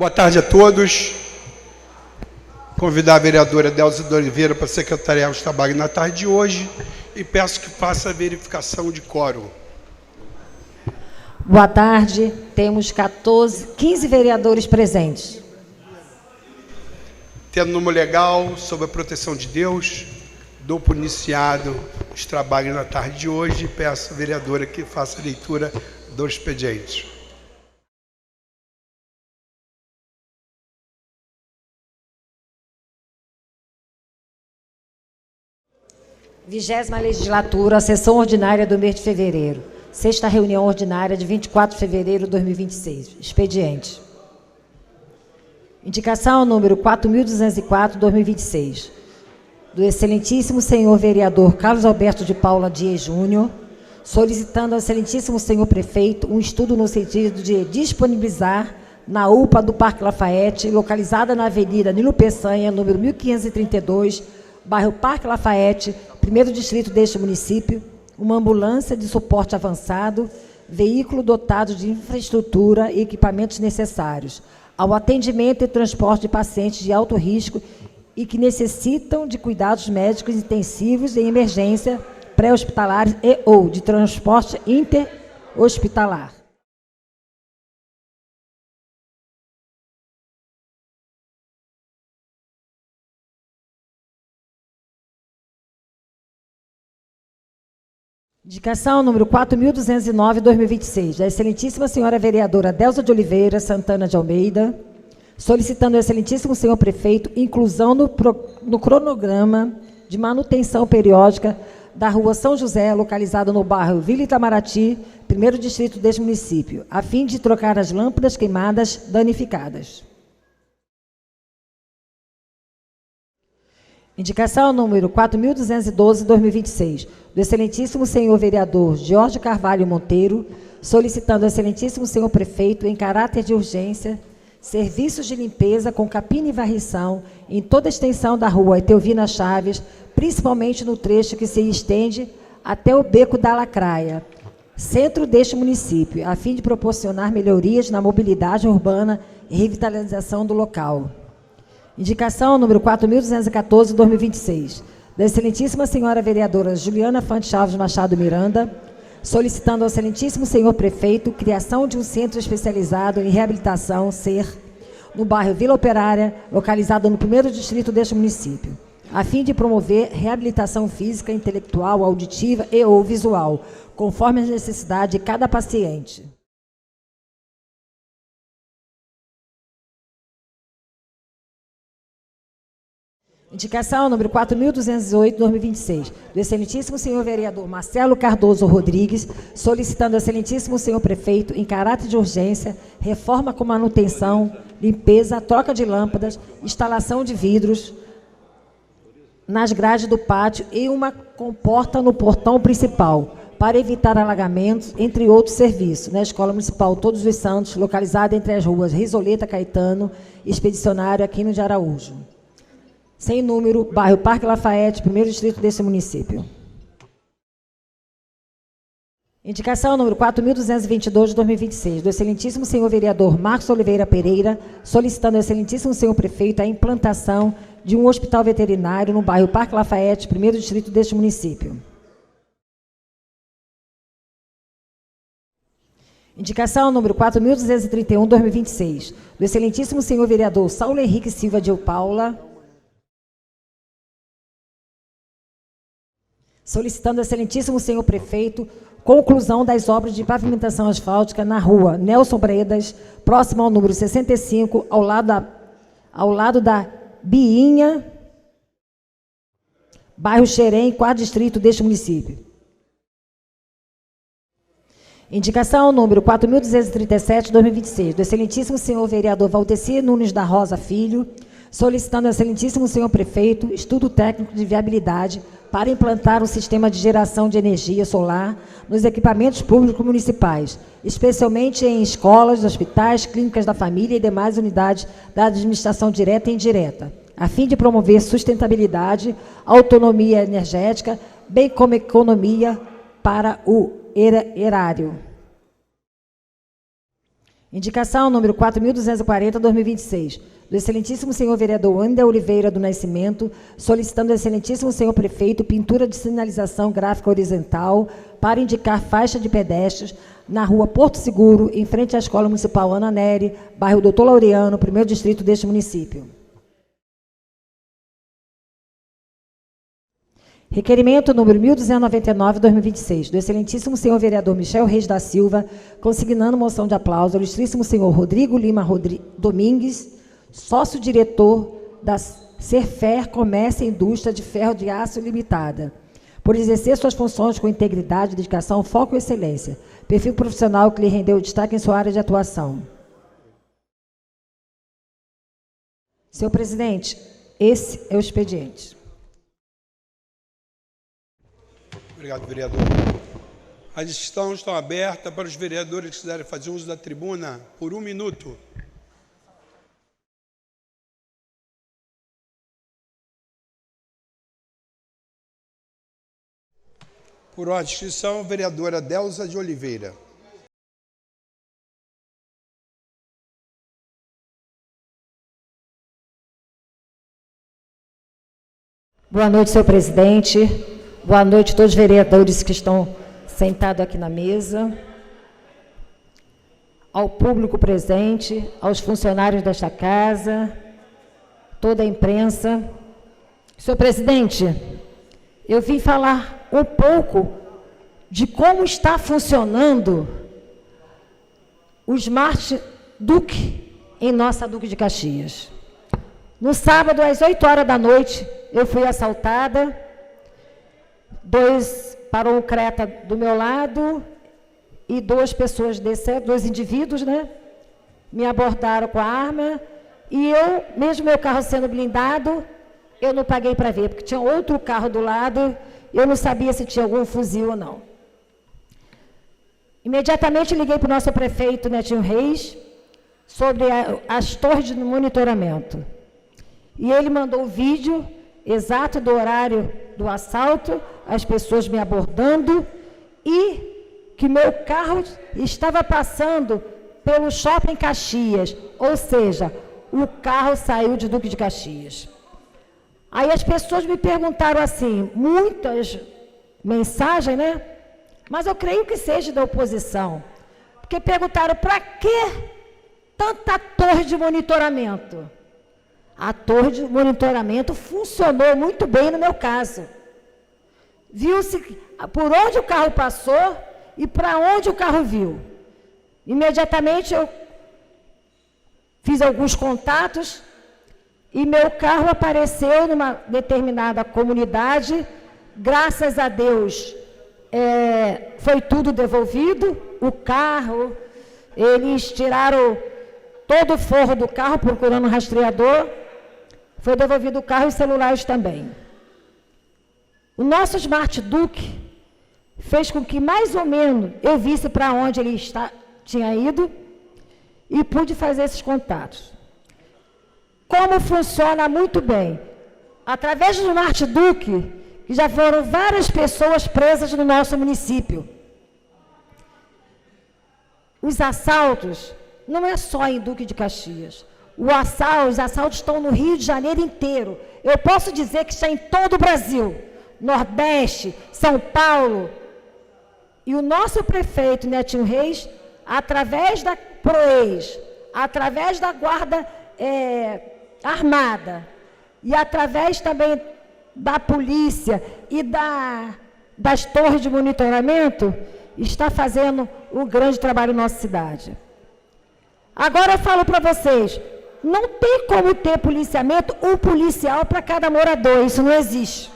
Boa tarde a todos. Convidar a vereadora Delza de Oliveira para secretariar os trabalhos na tarde de hoje e peço que faça a verificação de quórum. Boa tarde. Temos 15 vereadores presentes. Tendo número legal, sob a proteção de Deus, dou por iniciado os trabalhos na tarde de hoje e peço à vereadora que faça a leitura do expediente. Vigésima legislatura, sessão ordinária do mês de fevereiro. Sexta reunião ordinária de 24 de fevereiro de 2026. Expediente. Indicação número 4.204/2026. Do excelentíssimo senhor vereador Carlos Alberto de Paula Dias Júnior, solicitando ao excelentíssimo senhor prefeito um estudo no sentido de disponibilizar na UPA do Parque Lafayette, localizada na Avenida Nilo Peçanha, número 1532, bairro Parque Lafayette, primeiro distrito deste município, uma ambulância de suporte avançado, veículo dotado de infraestrutura e equipamentos necessários ao atendimento e transporte de pacientes de alto risco e que necessitam de cuidados médicos intensivos em emergência, pré-hospitalares e ou de transporte interhospitalar. Indicação número 4.209/2026, da excelentíssima senhora vereadora Delza de Oliveira Santana de Almeida, solicitando ao excelentíssimo senhor prefeito inclusão no cronograma de manutenção periódica da rua São José, localizada no bairro Vila Itamaraty, primeiro distrito deste município, a fim de trocar as lâmpadas queimadas danificadas. Indicação número 4.212/2026, do excelentíssimo senhor vereador Jorge Carvalho Monteiro, solicitando ao excelentíssimo senhor prefeito, em caráter de urgência, serviços de limpeza com capina e varrição em toda a extensão da rua Etelvina Chaves, principalmente no trecho que se estende até o Beco da Lacraia, centro deste município, a fim de proporcionar melhorias na mobilidade urbana e revitalização do local. Indicação número 4.214/2026, da excelentíssima senhora vereadora Juliana Fante Chaves Machado Miranda, solicitando ao excelentíssimo senhor prefeito criação de um centro especializado em reabilitação, SER, no bairro Vila Operária, localizado no primeiro distrito deste município, a fim de promover reabilitação física, intelectual, auditiva e ou visual, conforme a necessidade de cada paciente. Indicação número 4.208/2026, do excelentíssimo senhor vereador Marcelo Cardoso Rodrigues, solicitando ao excelentíssimo senhor prefeito, em caráter de urgência, reforma com manutenção, limpeza, troca de lâmpadas, instalação de vidros nas grades do pátio e uma comporta no portão principal, para evitar alagamentos, entre outros serviços, na Escola Municipal Todos os Santos, localizada entre as ruas Risoleta Caetano e Expedicionário Aquino de Araújo. Sem número, bairro Parque Lafayette, primeiro distrito desse município. Indicação número 4.222/2026, do excelentíssimo senhor vereador Marcos Oliveira Pereira, solicitando ao excelentíssimo senhor prefeito a implantação de um hospital veterinário no bairro Parque Lafayette, primeiro distrito deste município. Indicação número 4.231/2026, do excelentíssimo senhor vereador Saulo Henrique Silva de Paula, solicitando ao excelentíssimo senhor prefeito conclusão das obras de pavimentação asfáltica na rua Nelson Bredas, próximo ao número 65, ao lado da Biinha, bairro Xerém, quarto distrito deste município. Indicação número 4.237/2026, do excelentíssimo senhor vereador Valdeci Nunes da Rosa Filho, solicitando ao excelentíssimo senhor prefeito estudo técnico de viabilidade para implantar um sistema de geração de energia solar nos equipamentos públicos municipais, especialmente em escolas, hospitais, clínicas da família e demais unidades da administração direta e indireta, a fim de promover sustentabilidade, autonomia energética, bem como economia para o erário. Indicação número 4.240/2026, do excelentíssimo senhor vereador Ander Oliveira do Nascimento, solicitando ao excelentíssimo senhor prefeito pintura de sinalização gráfica horizontal para indicar faixa de pedestres na rua Porto Seguro, em frente à Escola Municipal Ana Nery, bairro Doutor Laureano, primeiro distrito deste município. Requerimento número 1.299/2026, do excelentíssimo senhor vereador Michel Reis da Silva, consignando moção de aplauso ao ilustríssimo senhor Rodrigo Lima Domingues, sócio-diretor da Serfer Comércio e Indústria de Ferro de Aço Limitada, por exercer suas funções com integridade, dedicação, foco e excelência, perfil profissional que lhe rendeu destaque em sua área de atuação. Senhor presidente, esse é o expediente. Obrigado, vereador. As inscrições estão abertas para os vereadores que quiserem fazer uso da tribuna por 1 minuto. Por ordem de inscrição, vereadora Delza de Oliveira. Boa noite, senhor presidente. Boa noite a todos os vereadores que estão sentados aqui na mesa, ao público presente, aos funcionários desta casa, toda a imprensa. Senhor presidente, eu vim falar um pouco de como está funcionando o Smart Duque em nossa Duque de Caxias. No sábado, às 8 horas da noite, eu fui assaltada. Parou um Creta do meu lado e duas pessoas desceram, 2 indivíduos, né? Me abordaram com a arma e eu, mesmo meu carro sendo blindado, eu não paguei para ver, porque tinha outro carro do lado, eu não sabia se tinha algum fuzil ou não. Imediatamente liguei para o nosso prefeito, Netinho Reis, sobre as torres de monitoramento. E ele mandou o vídeo exato do horário do assalto, as pessoas me abordando e que meu carro estava passando pelo Shopping Caxias, ou seja, o carro saiu de Duque de Caxias. Aí as pessoas me perguntaram assim, muitas mensagens, né? Mas eu creio que seja da oposição, porque perguntaram, para que tanta torre de monitoramento? A torre de monitoramento funcionou muito bem no meu caso. Viu-se por onde o carro passou e para onde o carro viu. Imediatamente eu fiz alguns contatos e meu carro apareceu numa determinada comunidade. Graças a Deus, foi tudo devolvido. O carro, eles tiraram todo o forro do carro procurando um rastreador. Foi devolvido o carro e celulares também. O nosso Smart Duque fez com que, mais ou menos, eu visse para onde ele tinha ido e pude fazer esses contatos. Como funciona muito bem? Através do Smart Duque, já foram várias pessoas presas no nosso município. Os assaltos não é só em Duque de Caxias. Os assaltos estão no Rio de Janeiro inteiro. Eu posso dizer que está em todo o Brasil, Nordeste, São Paulo. E o nosso prefeito, Netinho Reis, através da PROES, através da Guarda Armada e através também da polícia e das torres de monitoramento, está fazendo um grande trabalho na nossa cidade. Agora eu falo para vocês, não tem como ter policiamento, um policial para cada morador, isso não existe.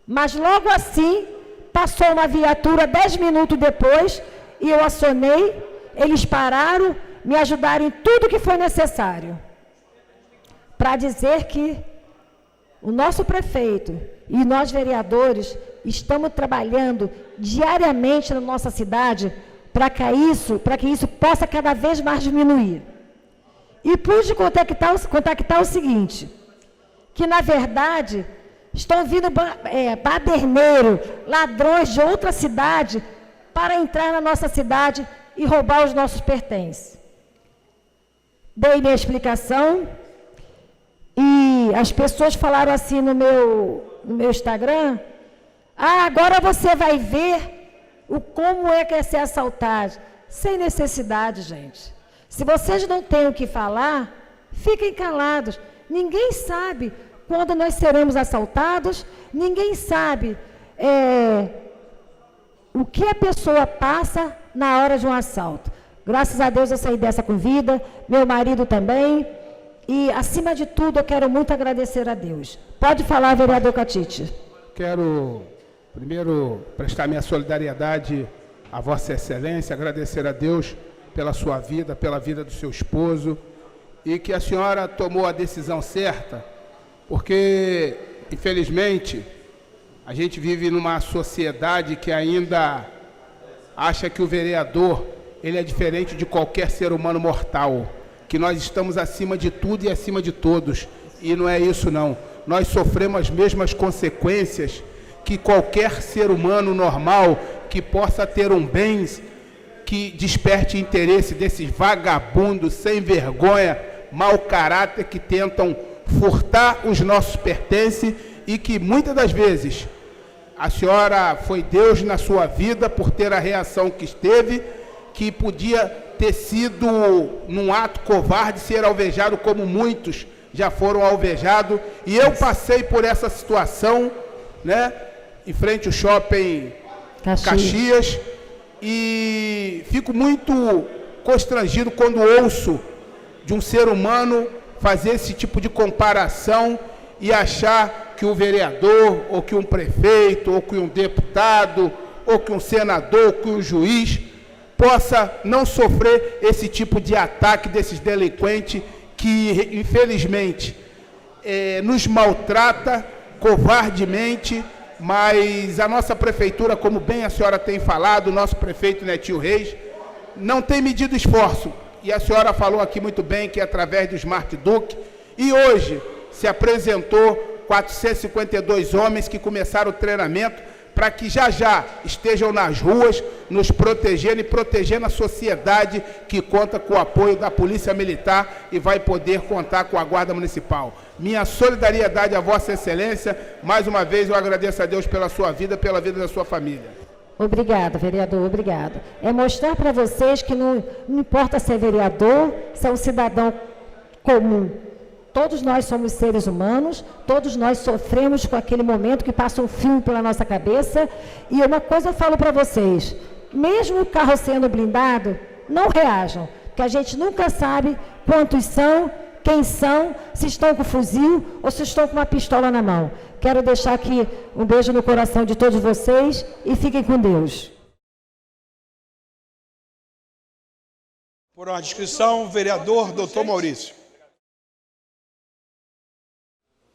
Mas logo assim, passou uma viatura 10 minutos depois, e eu acionei, eles pararam, me ajudaram em tudo que foi necessário, para dizer que o nosso prefeito e nós vereadores estamos trabalhando diariamente na nossa cidade para que isso possa cada vez mais diminuir. E pude contactar o seguinte, que na verdade estão vindo baderneiros, ladrões de outra cidade para entrar na nossa cidade e roubar os nossos pertences. Dei minha explicação e as pessoas falaram assim no meu Instagram: ah, agora você vai ver como é que é ser assaltado. Sem necessidade, gente. Se vocês não têm o que falar, fiquem calados. Ninguém sabe quando nós seremos assaltados, ninguém sabe o que a pessoa passa na hora de um assalto. Graças a Deus eu saí dessa com vida, meu marido também, e acima de tudo eu quero muito agradecer a Deus. Pode falar, vereador Catite. Quero primeiro prestar minha solidariedade a Vossa Excelência, agradecer a Deus pela sua vida, pela vida do seu esposo, e que a senhora tomou a decisão certa, porque, infelizmente, a gente vive numa sociedade que ainda acha que o vereador, ele é diferente de qualquer ser humano mortal, que nós estamos acima de tudo e acima de todos, e não é isso não. Nós sofremos as mesmas consequências que qualquer ser humano normal que possa ter um bem que desperte interesse desses vagabundos sem vergonha, mau caráter, que tentam furtar os nossos pertences, e que muitas das vezes a senhora foi Deus na sua vida por ter a reação que teve, que podia ter sido num ato covarde ser alvejado como muitos já foram alvejados, e eu passei por essa situação, né, em frente ao shopping Caxias, e fico muito constrangido quando ouço de um ser humano fazer esse tipo de comparação e achar que o vereador, ou que um prefeito, ou que um deputado, ou que um senador, ou que um juiz possa não sofrer esse tipo de ataque desses delinquentes que, infelizmente, nos maltrata covardemente. Mas a nossa prefeitura, como bem a senhora tem falado, o nosso prefeito Netinho Reis, não tem medido esforço. E a senhora falou aqui muito bem que através do Smart Duque, e hoje se apresentou 452 homens que começaram o treinamento para que já estejam nas ruas, nos protegendo e protegendo a sociedade, que conta com o apoio da Polícia Militar e vai poder contar com a Guarda Municipal. Minha solidariedade a Vossa Excelência. Mais uma vez eu agradeço a Deus pela sua vida, pela vida da sua família. Obrigada, vereador, obrigada. É mostrar para vocês que não importa se é vereador, se é um cidadão comum. Todos nós somos seres humanos, todos nós sofremos com aquele momento que passa um fio pela nossa cabeça. E uma coisa eu falo para vocês: mesmo o carro sendo blindado, não reajam, porque a gente nunca sabe quantos são, quem são, se estão com fuzil ou se estão com uma pistola na mão. Quero deixar aqui um beijo no coração de todos vocês e fiquem com Deus. Por uma inscrição, vereador Dr. Maurício.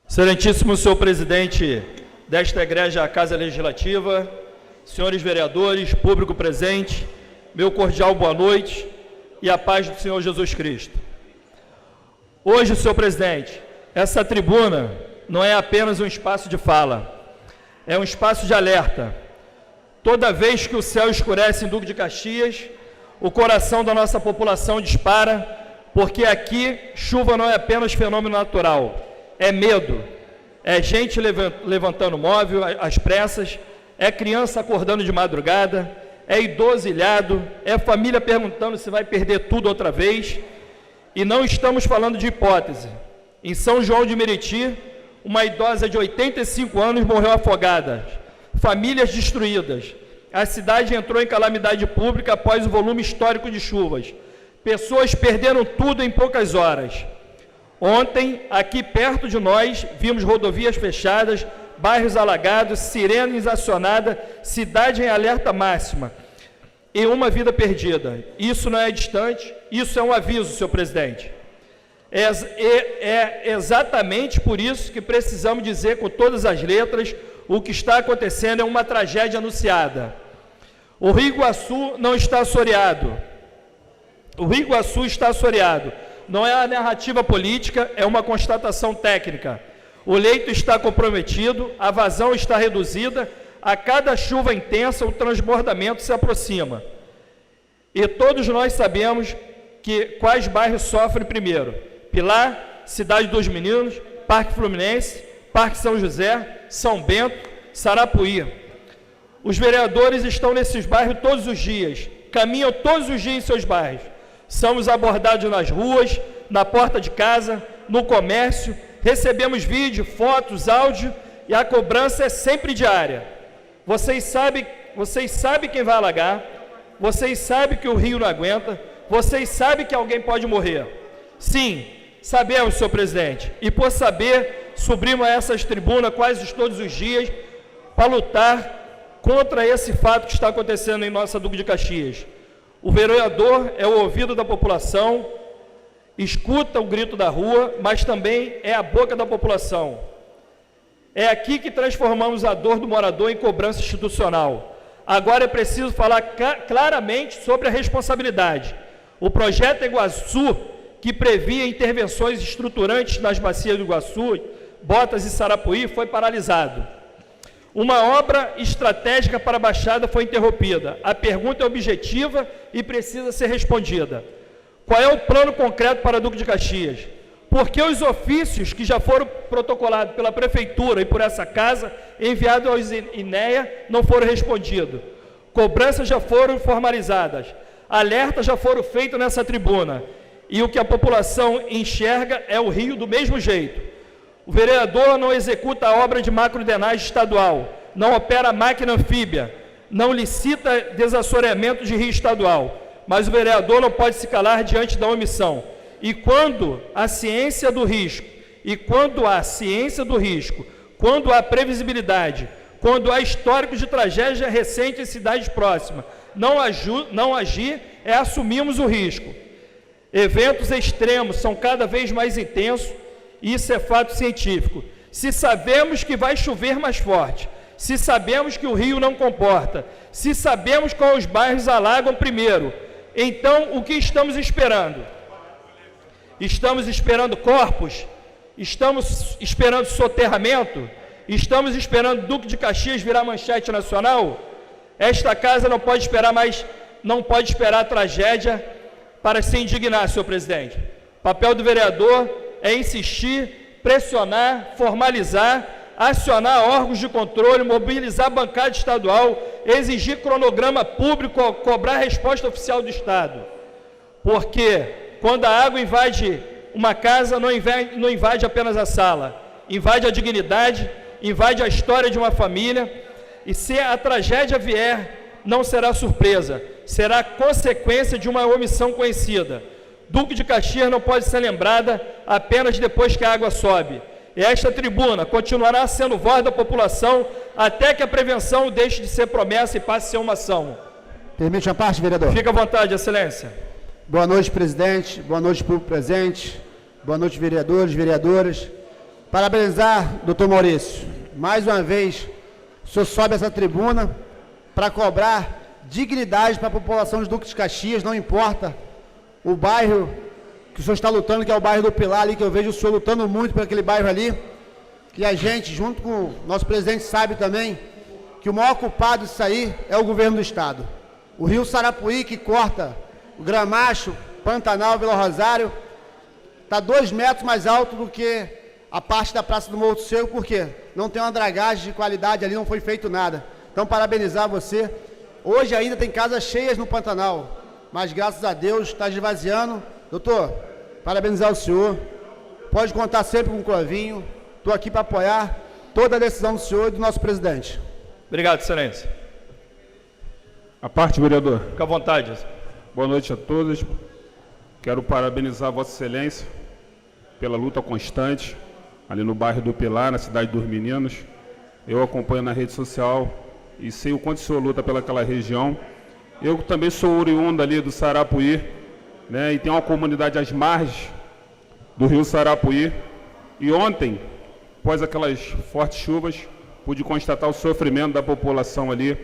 Excelentíssimo senhor presidente desta egrégia Casa Legislativa, senhores vereadores, público presente, meu cordial boa noite e a paz do Senhor Jesus Cristo. Hoje, senhor presidente, essa tribuna não é apenas um espaço de fala, é um espaço de alerta. Toda vez que o céu escurece em Duque de Caxias, o coração da nossa população dispara, porque aqui chuva não é apenas fenômeno natural, é medo, é gente levantando móvel às pressas, é criança acordando de madrugada, é idoso ilhado, é família perguntando se vai perder tudo outra vez. E não estamos falando de hipótese. Em São João de Meriti, uma idosa de 85 anos morreu afogada, famílias destruídas. A cidade entrou em calamidade pública após o volume histórico de chuvas. Pessoas perderam tudo em poucas horas. Ontem, aqui perto de nós, vimos rodovias fechadas, bairros alagados, sirenes acionadas, cidade em alerta máxima e uma vida perdida. Isso não é distante, isso é um aviso, senhor presidente. É exatamente por isso que precisamos dizer com todas as letras: o que está acontecendo é uma tragédia anunciada. O Rio Iguaçu não está assoreado. O Rio Iguaçu está assoreado. Não é a narrativa política, é uma constatação técnica. O leito está comprometido, a vazão está reduzida, a cada chuva intensa o transbordamento se aproxima. E todos nós sabemos quais bairros sofrem primeiro: Pilar, Cidade dos Meninos, Parque Fluminense, Parque São José, São Bento, Sarapuí. Os vereadores estão nesses bairros todos os dias, caminham todos os dias em seus bairros. Somos abordados nas ruas, na porta de casa, no comércio, recebemos vídeo, fotos, áudio, e a cobrança é sempre diária. Vocês sabem quem vai alagar, vocês sabem que o rio não aguenta, vocês sabem que alguém pode morrer. Sim, sabemos, senhor presidente, e por saber, subimos a essas tribunas quase todos os dias para lutar contra esse fato que está acontecendo em nossa Duque de Caxias. O vereador é o ouvido da população, escuta o grito da rua, mas também é a boca da população. É aqui que transformamos a dor do morador em cobrança institucional. Agora é preciso falar claramente sobre a responsabilidade. O projeto Iguaçu, que previa intervenções estruturantes nas bacias do Iguaçu, Botas e Sarapuí, foi paralisado. Uma obra estratégica para a Baixada foi interrompida. A pergunta é objetiva e precisa ser respondida. Qual é o plano concreto para Duque de Caxias? Por que os ofícios que já foram protocolados pela Prefeitura e por essa Casa, enviados aos INEA, não foram respondidos? Cobranças já foram formalizadas, alertas já foram feitos nessa tribuna, e o que a população enxerga é o rio do mesmo jeito. O vereador não executa a obra de macrodenagem estadual, não opera máquina anfíbia, não licita desassoreamento de rio estadual, mas o vereador não pode se calar diante da omissão. E quando a ciência do risco, quando há previsibilidade, quando há histórico de tragédia recente em cidades próximas, não agir é assumirmos o risco. Eventos extremos são cada vez mais intensos, e isso é fato científico. Se sabemos que vai chover mais forte, se sabemos que o rio não comporta, se sabemos quais os bairros alagam primeiro, então o que estamos esperando? Estamos esperando corpos? Estamos esperando soterramento? Estamos esperando Duque de Caxias virar manchete nacional? Esta casa não pode esperar mais, não pode esperar a tragédia para se indignar, senhor presidente. O papel do vereador é insistir, pressionar, formalizar, acionar órgãos de controle, mobilizar a bancada estadual, exigir cronograma público, cobrar resposta oficial do Estado. Porque quando a água invade uma casa, não invade apenas a sala, invade a dignidade, invade a história de uma família, e se a tragédia vier, não será surpresa, será consequência de uma omissão conhecida. Duque de Caxias não pode ser lembrada apenas depois que a água sobe. E esta tribuna continuará sendo voz da população até que a prevenção deixe de ser promessa e passe a ser uma ação. Permite uma parte, vereador? Fica à vontade, excelência. Boa noite, presidente. Boa noite, público presente. Boa noite, vereadores, vereadoras. Parabenizar, doutor Maurício. Mais uma vez, o senhor sobe essa tribuna para cobrar dignidade para a população de Duque de Caxias, não importa o bairro que o senhor está lutando, que é o bairro do Pilar ali, que eu vejo o senhor lutando muito por aquele bairro ali, que a gente, junto com o nosso presidente, sabe também que o maior culpado disso aí é o governo do Estado. O rio Sarapuí, que corta o Gramacho, Pantanal, Vila Rosário, está 2 metros mais alto do que a parte da Praça do Morro do Seco, porque não tem uma dragagem de qualidade ali, não foi feito nada. Então, parabenizar você. Hoje ainda tem casas cheias no Pantanal, mas graças a Deus está esvaziando. Doutor, parabenizar o senhor. Pode contar sempre com o Clovinho. Estou aqui para apoiar toda a decisão do senhor e do nosso presidente. Obrigado, excelência. A parte, vereador. Fica à vontade. Boa noite a todos. Quero parabenizar Vossa Excelência pela luta constante ali no bairro do Pilar, na Cidade dos Meninos. Eu acompanho na rede social e sei o quanto o senhor luta pelaquela região. Eu também sou oriundo ali do Sarapuí, né, e tem uma comunidade às margens do rio Sarapuí. E ontem, após aquelas fortes chuvas, pude constatar o sofrimento da população ali.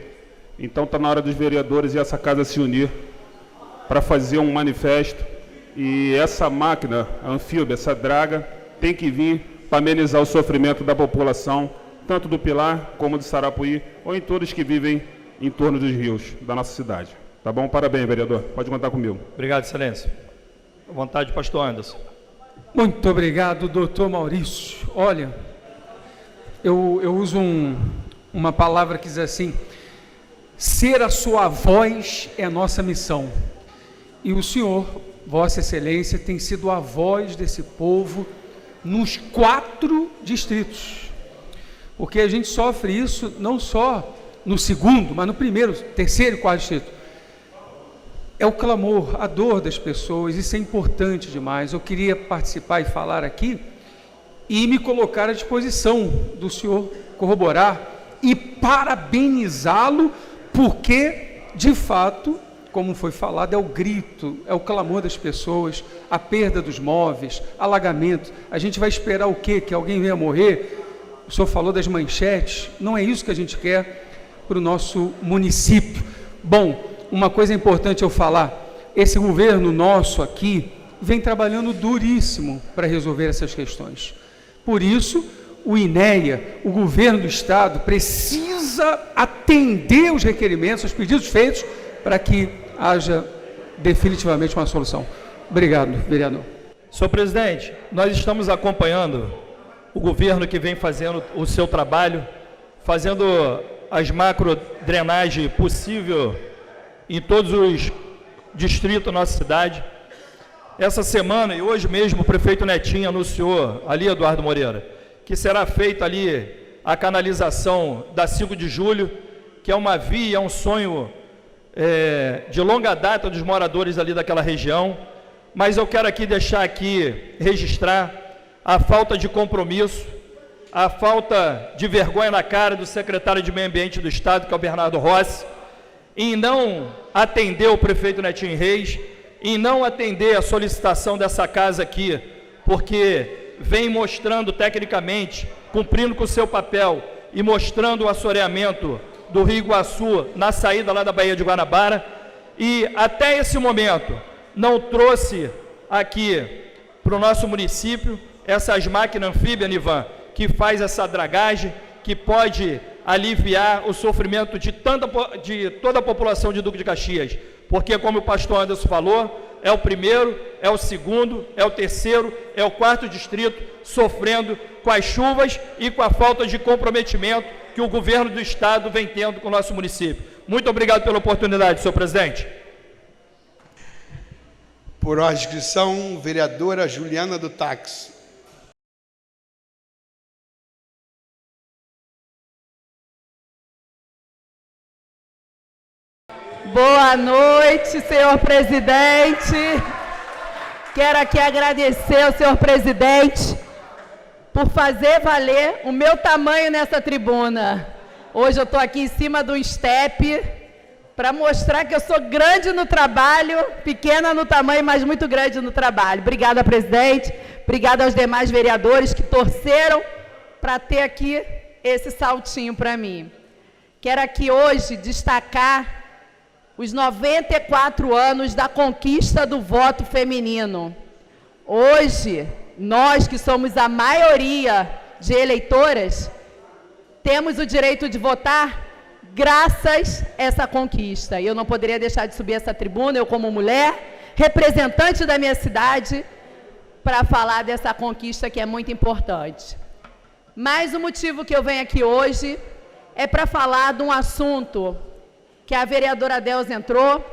Então está na hora dos vereadores e essa casa se unir para fazer um manifesto, e essa máquina anfíbia, essa draga, tem que vir para amenizar o sofrimento da população, tanto do Pilar como do Sarapuí, ou em todos que vivem em torno dos rios da nossa cidade. Tá bom? Parabéns, vereador. Pode contar comigo. Obrigado, excelência. À vontade, pastor Anderson. Muito obrigado, doutor Maurício. Olha, eu uso uma palavra que diz assim: ser a sua voz é a nossa missão. E o senhor, Vossa Excelência, tem sido a voz desse povo nos 4 distritos. Porque a gente sofre isso não só no segundo, mas no primeiro, terceiro e quarto distrito. É o clamor, a dor das pessoas, isso é importante demais. Eu queria participar e falar aqui e me colocar à disposição do senhor corroborar e parabenizá-lo, porque, de fato, como foi falado, é o grito, é o clamor das pessoas, a perda dos móveis, alagamento. A gente vai esperar o quê? Que alguém venha morrer? O senhor falou das manchetes, não é isso que a gente quer para o nosso município. Bom, uma coisa importante eu falar, esse governo nosso aqui vem trabalhando duríssimo para resolver essas questões. Por isso, o INEA, o governo do estado, precisa atender os requerimentos, os pedidos feitos, para que haja definitivamente uma solução. Obrigado, vereador. Senhor presidente, nós estamos acompanhando o governo que vem fazendo o seu trabalho, fazendo as macro drenagem possível em todos os distritos da nossa cidade. Essa semana e hoje mesmo o prefeito Netinho anunciou, ali Eduardo Moreira, que será feita ali a canalização da 5 de julho, que é uma via, é um sonho de longa data dos moradores ali daquela região. Mas eu quero aqui deixar aqui, registrar a falta de compromisso, a falta de vergonha na cara do secretário de Meio Ambiente do Estado, que é o Bernardo Rossi, em não atender o prefeito Netinho Reis, em não atender a solicitação dessa casa aqui, porque vem mostrando tecnicamente, cumprindo com o seu papel e mostrando o assoreamento do Rio Iguaçu na saída lá da Baía de Guanabara, e até esse momento não trouxe aqui para o nosso município essas máquinas anfíbias, Nivan, que faz essa dragagem, que pode aliviar o sofrimento de toda a população de Duque de Caxias, porque, como o pastor Anderson falou, é o primeiro, é o segundo, é o terceiro, é o 4º distrito sofrendo com as chuvas e com a falta de comprometimento que o governo do estado vem tendo com o nosso município. Muito obrigado pela oportunidade, senhor presidente. Por ordem de inscrição, vereadora Juliana do Táxi. Boa noite, senhor presidente. Quero aqui agradecer ao senhor presidente por fazer valer o meu tamanho nessa tribuna. Hoje eu estou aqui em cima do step para mostrar que eu sou grande no trabalho, pequena no tamanho, mas muito grande no trabalho. Obrigada, presidente. Obrigada aos demais vereadores que torceram para ter aqui esse saltinho para mim. Quero aqui hoje destacar os 94 anos da conquista do voto feminino. Hoje, nós que somos a maioria de eleitoras, temos o direito de votar graças a essa conquista. E eu não poderia deixar de subir essa tribuna, eu como mulher, representante da minha cidade, para falar dessa conquista que é muito importante. Mas o motivo que eu venho aqui hoje é para falar de um assunto que a vereadora Delza entrou,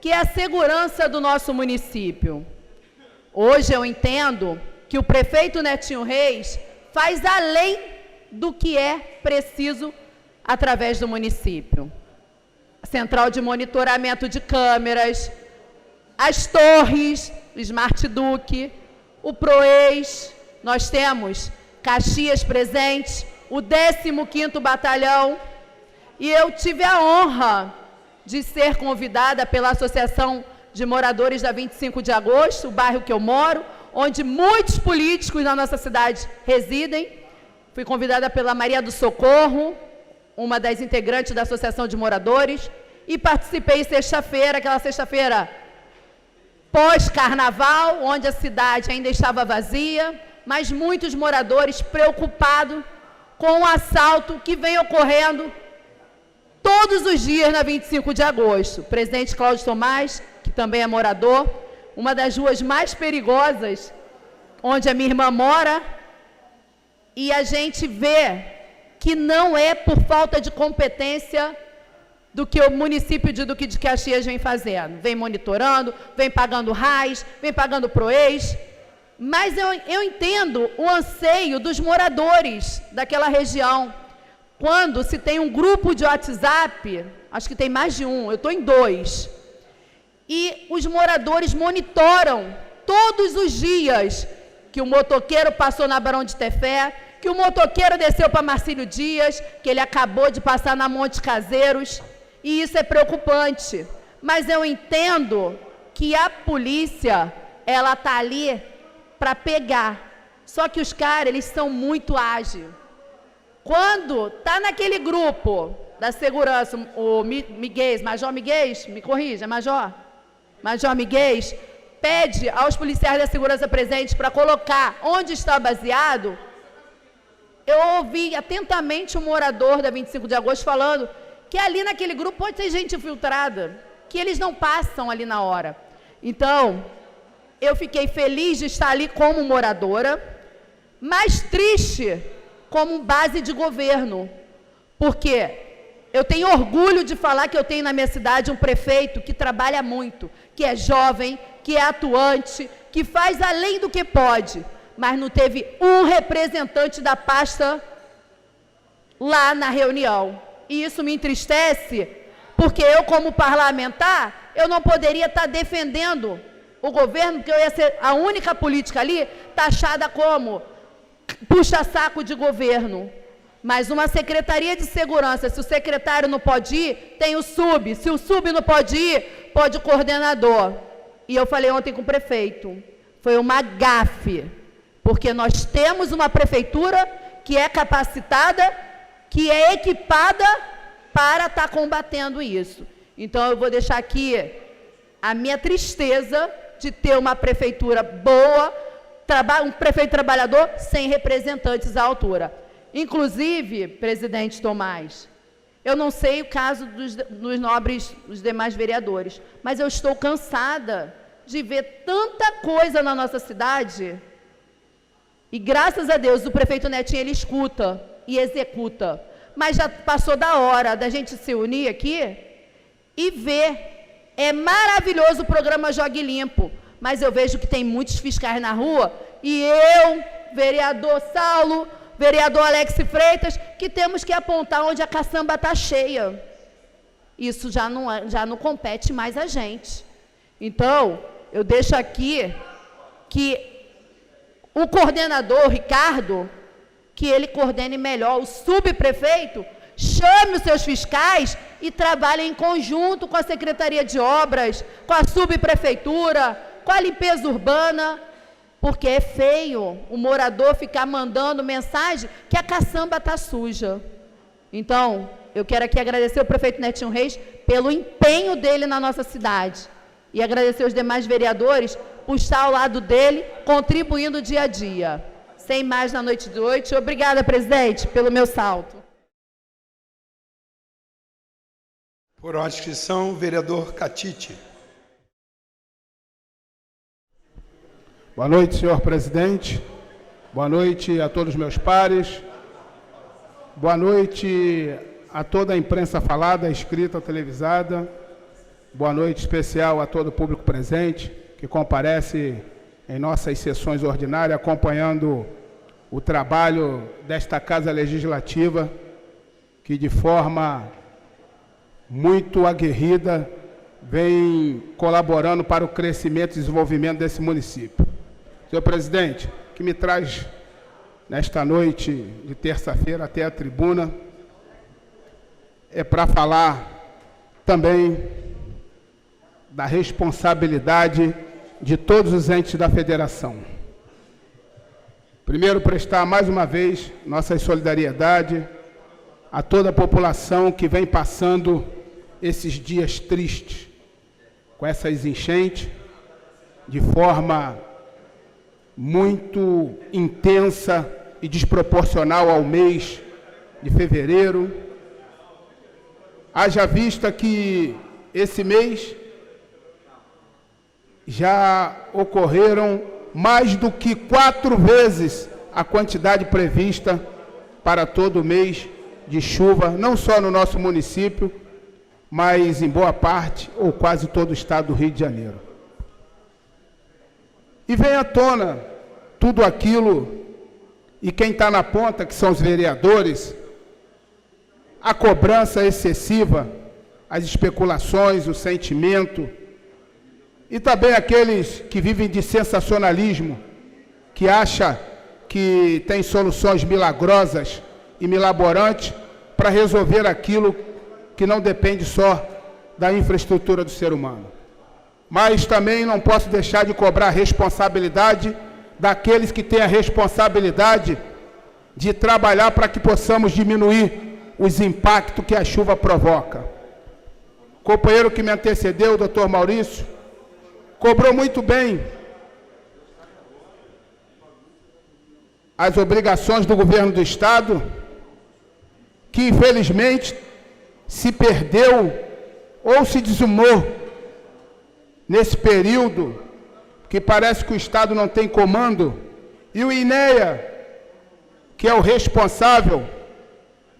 que é a segurança do nosso município. Hoje eu entendo que o prefeito Netinho Reis faz além do que é preciso através do município. A central de monitoramento de câmeras, as torres, o Smart Duque, o PROES, nós temos Caxias presente, o 15º Batalhão, e eu tive a honra de ser convidada pela Associação de Moradores da 25 de Agosto, o bairro que eu moro, onde muitos políticos na nossa cidade residem. Fui convidada pela Maria do Socorro, uma das integrantes da Associação de Moradores, e participei sexta-feira, aquela sexta-feira pós-carnaval, onde a cidade ainda estava vazia, mas muitos moradores preocupados com o assalto que vem ocorrendo todos os dias na 25 de agosto. Presidente Cláudio Tomás, que também é morador, uma das ruas mais perigosas, onde a minha irmã mora, e a gente vê que não é por falta de competência do que o município de Duque de Caxias vem fazendo. Vem monitorando, vem pagando RAIS, vem pagando PROES, mas eu entendo o anseio dos moradores daquela região. Quando se tem um grupo de WhatsApp, acho que tem mais de um, eu estou em 2, e os moradores monitoram todos os dias que o motoqueiro passou na Barão de Tefé, que o motoqueiro desceu para Marcílio Dias, que ele acabou de passar na Monte Caseiros, e isso é preocupante. Mas eu entendo que a polícia, ela está ali para pegar. Só que os caras, eles são muito ágeis. Quando está naquele grupo da segurança, o Miguel, Major Miguel, me corrija, Major Miguel, pede aos policiais da segurança presentes para colocar onde está baseado, eu ouvi atentamente um morador da 25 de agosto falando que ali naquele grupo pode ter gente infiltrada, que eles não passam ali na hora. Então, eu fiquei feliz de estar ali como moradora, mas triste como base de governo, porque eu tenho orgulho de falar que eu tenho na minha cidade um prefeito que trabalha muito, que é jovem, que é atuante, que faz além do que pode, mas não teve um representante da pasta lá na reunião. E isso me entristece, porque eu, como parlamentar, eu não poderia estar defendendo o governo, porque eu ia ser a única política ali taxada como puxa-saco de governo. Mas uma secretaria de segurança, se o secretário não pode ir, tem o sub. Se o sub não pode ir, pode o coordenador. E eu falei ontem com o prefeito, foi uma gafe, porque nós temos uma prefeitura que é capacitada, que é equipada para estar combatendo isso. Então, eu vou deixar aqui a minha tristeza de ter uma prefeitura boa, um prefeito trabalhador sem representantes à altura. Inclusive, presidente Tomás, eu não sei o caso dos nobres, os demais vereadores, mas eu estou cansada de ver tanta coisa na nossa cidade, e graças a Deus o prefeito Netinho, ele escuta e executa, mas já passou da hora da gente se unir aqui e ver. É maravilhoso o programa Jogue Limpo, mas eu vejo que tem muitos fiscais na rua, e eu, vereador Saulo, vereador Alex Freitas, que temos que apontar onde a caçamba está cheia. Isso já não compete mais a gente. Então, eu deixo aqui que o coordenador, Ricardo, que ele coordene melhor, o subprefeito, chame os seus fiscais e trabalhe em conjunto com a Secretaria de Obras, com a subprefeitura, com a limpeza urbana, porque é feio o morador ficar mandando mensagem que a caçamba está suja. Então, eu quero aqui agradecer ao prefeito Netinho Reis pelo empenho dele na nossa cidade e agradecer aos demais vereadores por estar ao lado dele, contribuindo dia a dia. Sem mais na noite de hoje. Obrigada, presidente, pelo meu salto. Por ordem de inscrição, vereador Catite. Boa noite, senhor presidente. Boa noite a todos os meus pares. Boa noite a toda a imprensa falada, escrita, televisada. Boa noite especial a todo o público presente que comparece em nossas sessões ordinárias, acompanhando o trabalho desta Casa Legislativa, que de forma muito aguerrida vem colaborando para o crescimento e desenvolvimento desse município. Senhor presidente, que me traz nesta noite de terça-feira até a tribuna é para falar também da responsabilidade de todos os entes da federação. Primeiro, prestar mais uma vez nossa solidariedade a toda a população que vem passando esses dias tristes, com essas enchentes, de forma muito intensa e desproporcional ao mês de fevereiro. Haja vista que esse mês já ocorreram mais do que 4 vezes a quantidade prevista para todo mês de chuva, não só no nosso município, mas em boa parte ou quase todo o estado do Rio de Janeiro. E vem à tona tudo aquilo, e quem está na ponta, que são os vereadores, a cobrança excessiva, as especulações, o sentimento, e também aqueles que vivem de sensacionalismo, que acham que tem soluções milagrosas e milaborantes para resolver aquilo que não depende só da infraestrutura do ser humano. Mas também não posso deixar de cobrar a responsabilidade daqueles que têm a responsabilidade de trabalhar para que possamos diminuir os impactos que a chuva provoca. O companheiro que me antecedeu, o doutor Maurício, cobrou muito bem as obrigações do governo do Estado, que infelizmente se perdeu ou se desumou nesse período, que parece que o Estado não tem comando, e o INEA, que é o responsável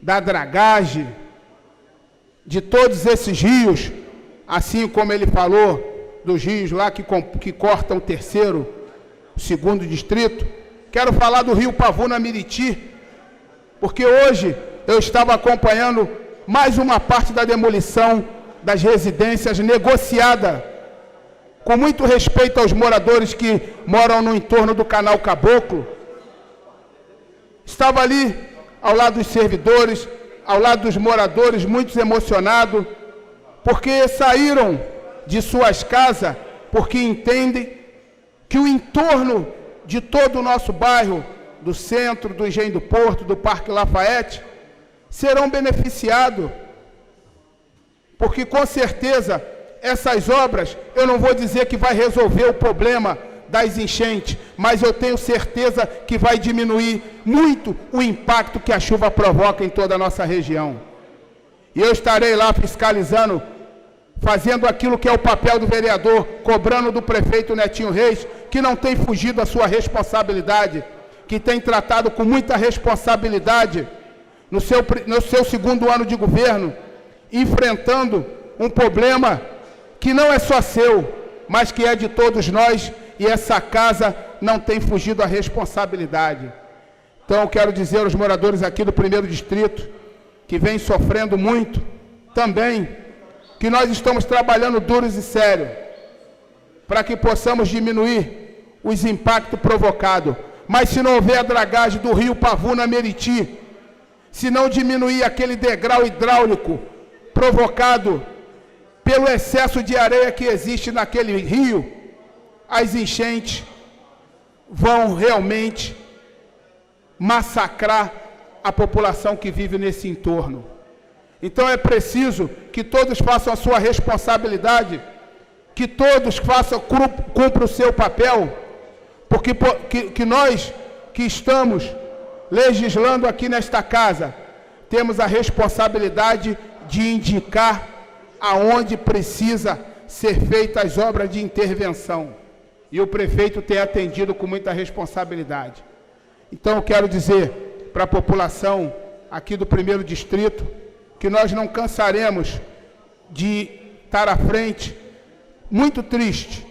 da dragagem de todos esses rios, assim como ele falou dos rios lá que cortam o 3º, o 2º distrito. Quero falar do Rio Pavuna Miriti, porque hoje eu estava acompanhando mais uma parte da demolição das residências negociada, com muito respeito aos moradores que moram no entorno do Canal Caboclo. Estava ali, ao lado dos servidores, ao lado dos moradores, muitos emocionados, porque saíram de suas casas, porque entendem que o entorno de todo o nosso bairro, do centro, do Engenho do Porto, do Parque Lafayette, serão beneficiados, porque com certeza essas obras, eu não vou dizer que vai resolver o problema das enchentes, mas eu tenho certeza que vai diminuir muito o impacto que a chuva provoca em toda a nossa região. E eu estarei lá fiscalizando, fazendo aquilo que é o papel do vereador, cobrando do prefeito Netinho Reis, que não tem fugido da sua responsabilidade, que tem tratado com muita responsabilidade no seu 2º ano de governo, enfrentando um problema que não é só seu, mas que é de todos nós, e essa casa não tem fugido da responsabilidade. Então, eu quero dizer aos moradores aqui do 1º distrito, que vem sofrendo muito, também, que nós estamos trabalhando duros e sérios, para que possamos diminuir os impactos provocados. Mas se não houver a dragagem do Rio Pavuna Meriti, se não diminuir aquele degrau hidráulico provocado pelo excesso de areia que existe naquele rio, as enchentes vão realmente massacrar a população que vive nesse entorno. Então é preciso que todos façam a sua responsabilidade, que todos cumpram o seu papel, porque que nós que estamos legislando aqui nesta casa, temos a responsabilidade de indicar aonde precisa ser feitas as obras de intervenção. E o prefeito tem atendido com muita responsabilidade. Então eu quero dizer para a população aqui do 1º distrito, que nós não cansaremos de estar à frente, muito triste,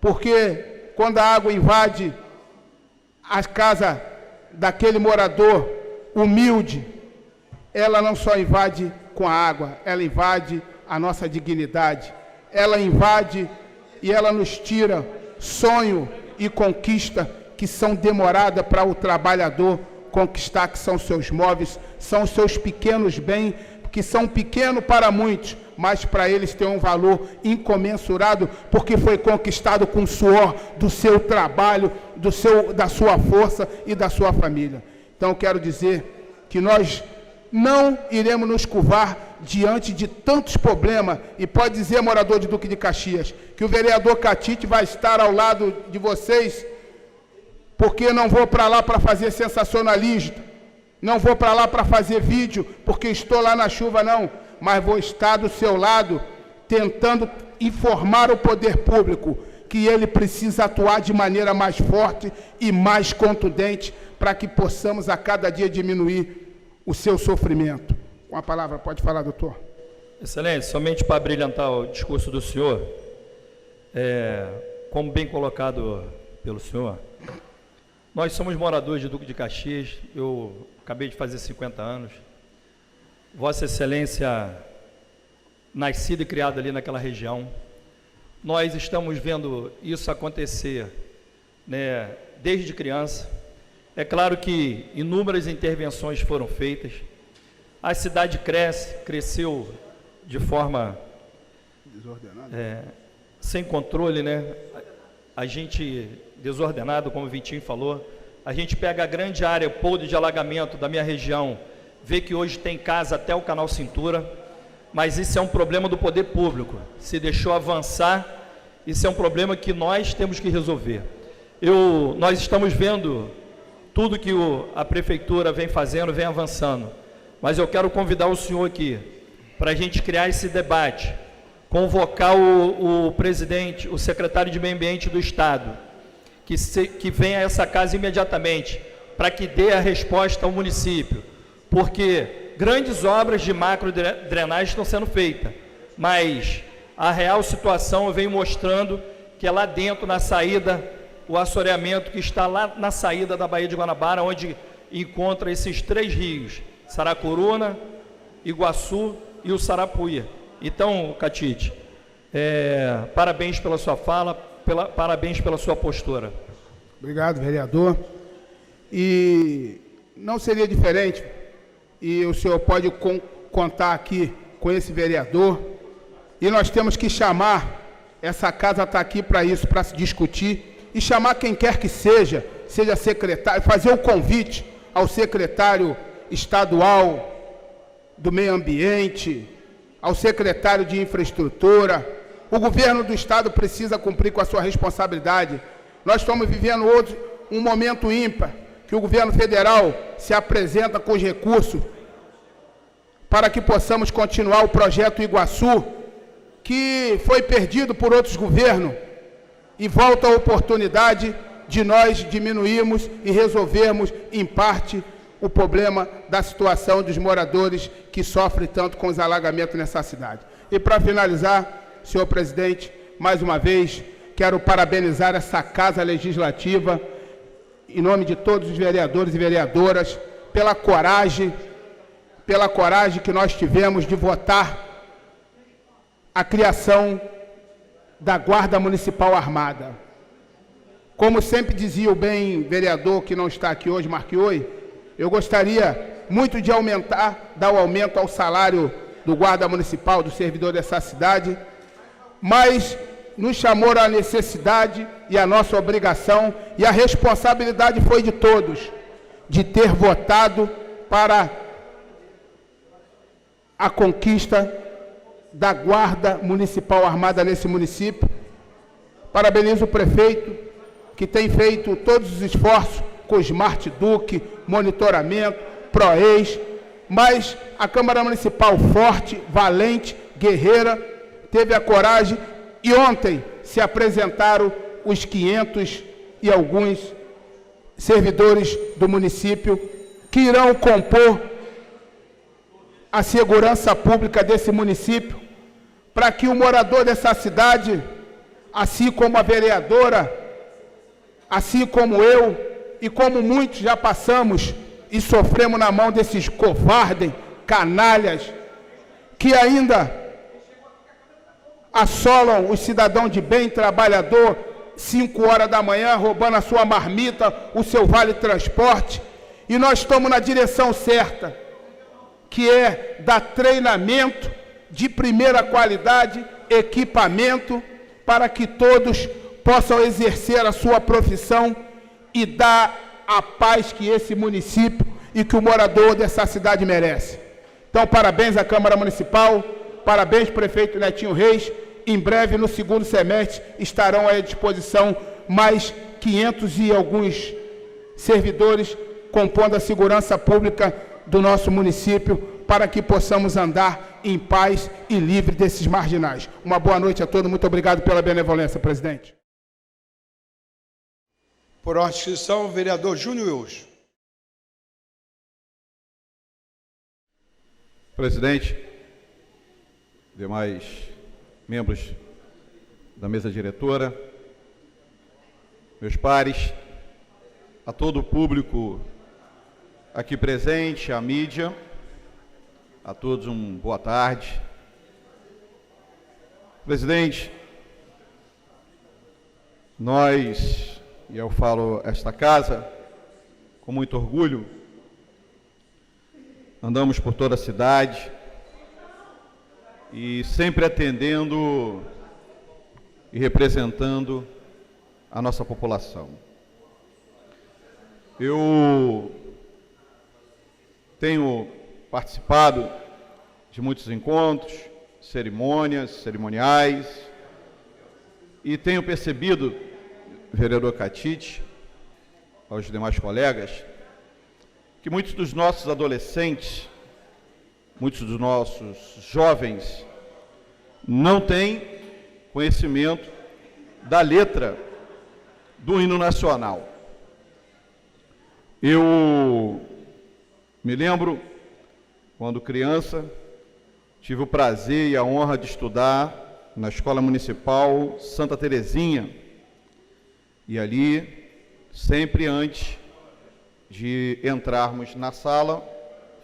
porque quando a água invade a casa daquele morador humilde, ela não só invade com a água, ela invade a nossa dignidade, ela invade e ela nos tira sonho e conquista que são demoradas para o trabalhador conquistar, que são seus móveis, são os seus pequenos bens, que são pequenos para muitos, mas para eles tem um valor incomensurável, porque foi conquistado com o suor do seu trabalho, da sua força e da sua família. Então, eu quero dizer que nós não iremos nos curvar diante de tantos problemas, e pode dizer, morador de Duque de Caxias, que o vereador Catite vai estar ao lado de vocês, porque não vou para lá para fazer sensacionalismo, Não vou para lá para fazer vídeo, porque estou lá na chuva, não. Mas vou estar do seu lado, tentando informar o poder público que ele precisa atuar de maneira mais forte e mais contundente para que possamos a cada dia diminuir o seu sofrimento. Com a palavra, pode falar, doutor. Excelência, somente para brilhantar o discurso do senhor, como bem colocado pelo senhor, nós somos moradores de Duque de Caxias, eu acabei de fazer 50 anos, Vossa Excelência, nascido e criado ali naquela região, nós estamos vendo isso acontecer, né, desde criança. É claro que inúmeras intervenções foram feitas, a cidade cresceu de forma sem controle, né? A gente desordenado, como o Vitinho falou, a gente pega a grande área podre de alagamento da minha região, vê que hoje tem casa até o canal Cintura, mas isso é um problema do poder público, se deixou avançar, isso é um problema que nós temos que resolver. Nós estamos vendo tudo que a prefeitura vem fazendo, vem avançando, mas eu quero convidar o senhor aqui, para a gente criar esse debate, convocar o presidente, o secretário de Meio Ambiente do Estado, que venha a essa casa imediatamente, para que dê a resposta ao município, porque grandes obras de macro drenagem estão sendo feitas, mas a real situação vem mostrando que é lá dentro, na saída, o assoreamento que está lá na saída da Baía de Guanabara, onde encontra esses 3 rios, Saracuruna, Iguaçu e o Sarapuia. Então, Catite, parabéns pela sua fala, parabéns pela sua postura. Obrigado, vereador. E não seria diferente, e o senhor pode contar aqui com esse vereador, e nós temos que chamar, essa casa está aqui para isso, para se discutir, e chamar quem quer que seja secretário, fazer o convite ao secretário estadual do Meio Ambiente, ao secretário de Infraestrutura. O governo do Estado precisa cumprir com a sua responsabilidade. Nós estamos vivendo um momento ímpar, que o governo federal se apresenta com os recursos para que possamos continuar o projeto Iguaçu, que foi perdido por outros governos, e volta a oportunidade de nós diminuirmos e resolvermos, em parte, o problema da situação dos moradores que sofrem tanto com os alagamentos nessa cidade. E para finalizar, senhor presidente, mais uma vez, quero parabenizar essa Casa Legislativa, em nome de todos os vereadores e vereadoras, pela coragem que nós tivemos de votar a criação da Guarda Municipal Armada. Como sempre dizia o bem vereador que não está aqui hoje, Marquioi, eu gostaria muito de dar o aumento ao salário do guarda municipal, do servidor dessa cidade, mas nos chamou a necessidade e a nossa obrigação, e a responsabilidade foi de todos, de ter votado para a conquista da Guarda Municipal Armada nesse município. Parabenizo o prefeito, que tem feito todos os esforços com Smart Duque, monitoramento, PROES, mas a Câmara Municipal forte, valente, guerreira, teve a coragem, e ontem se apresentaram os 500 e alguns servidores do município que irão compor a segurança pública desse município, para que o morador dessa cidade, assim como a vereadora, assim como eu, e como muitos já passamos e sofremos na mão desses covardes, canalhas, que ainda assolam os cidadãos de bem, trabalhador, 5 horas da manhã, roubando a sua marmita, o seu vale transporte, e nós estamos na direção certa, que é dar treinamento de primeira qualidade, equipamento, para que todos possam exercer a sua profissão e dar a paz que esse município e que o morador dessa cidade merece. Então, parabéns à Câmara Municipal, parabéns, prefeito Netinho Reis. Em breve, no segundo semestre, estarão à disposição mais 500 e alguns servidores compondo a segurança pública do nosso município, para que possamos andar em paz e livre desses marginais. Uma boa noite a todos, muito obrigado pela benevolência, presidente. Por ordem de inscrição, o vereador Júnior Wilson. Presidente, demais membros da mesa diretora, meus pares, a todo o público aqui presente, a mídia, a todos boa tarde. Presidente, nós, e eu falo esta casa com muito orgulho, andamos por toda a cidade e sempre atendendo e representando a nossa população. Eu tenho participado de muitos encontros, cerimoniais, e tenho percebido, vereador Catite, aos demais colegas, que muitos dos nossos adolescentes, muitos dos nossos jovens, não têm conhecimento da letra do hino nacional. Eu me lembro, quando criança, tive o prazer e a honra de estudar na Escola Municipal Santa Terezinha, e ali, sempre antes de entrarmos na sala,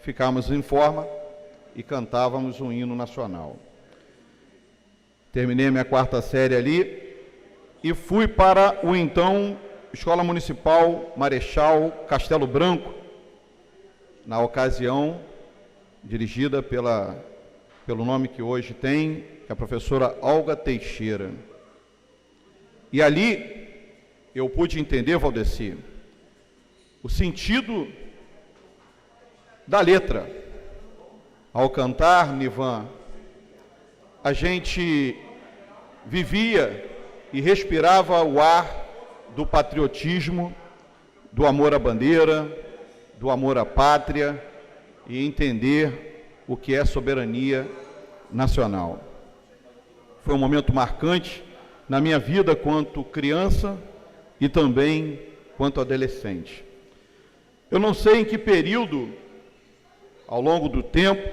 ficávamos em forma e cantávamos o hino nacional. Terminei a minha 4ª série ali e fui para o então Escola Municipal Marechal Castelo Branco, na ocasião dirigida pelo nome que hoje tem, que é a professora Olga Teixeira. E ali eu pude entender, Valdeci, o sentido da letra. Ao cantar, Nivan, a gente vivia e respirava o ar do patriotismo, do amor à bandeira, do amor à pátria e entender o que é soberania nacional. Foi um momento marcante na minha vida quanto criança e também quanto adolescente. Eu não sei em que período, ao longo do tempo,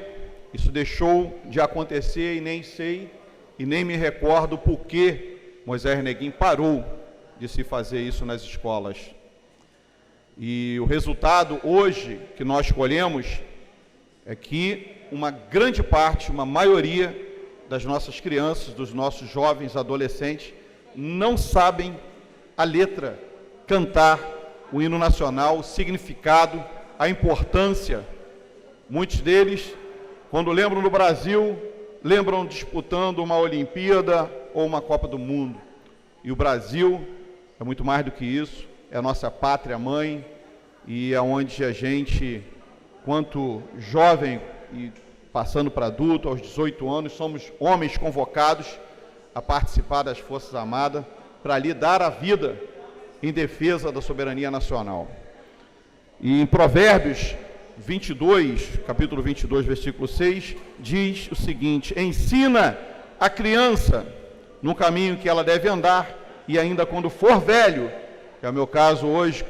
isso deixou de acontecer e nem sei e nem me recordo por que Moisés Neguim parou de se fazer isso nas escolas. E o resultado hoje que nós colhemos é que uma grande parte, uma maioria das nossas crianças, dos nossos jovens adolescentes, não sabem a letra, cantar o hino nacional, o significado, a importância. Muitos deles, quando lembram do Brasil, lembram disputando uma Olimpíada ou uma Copa do Mundo. E o Brasil é muito mais do que isso, é a nossa pátria mãe, e é onde a gente, quanto jovem e passando para adulto, aos 18 anos, somos homens convocados a participar das Forças Armadas para ali dar a vida em defesa da soberania nacional. E em Provérbios 22, capítulo 22, versículo 6, diz o seguinte: ensina a criança no caminho que ela deve andar, e ainda quando for velho, que é o meu caso hoje,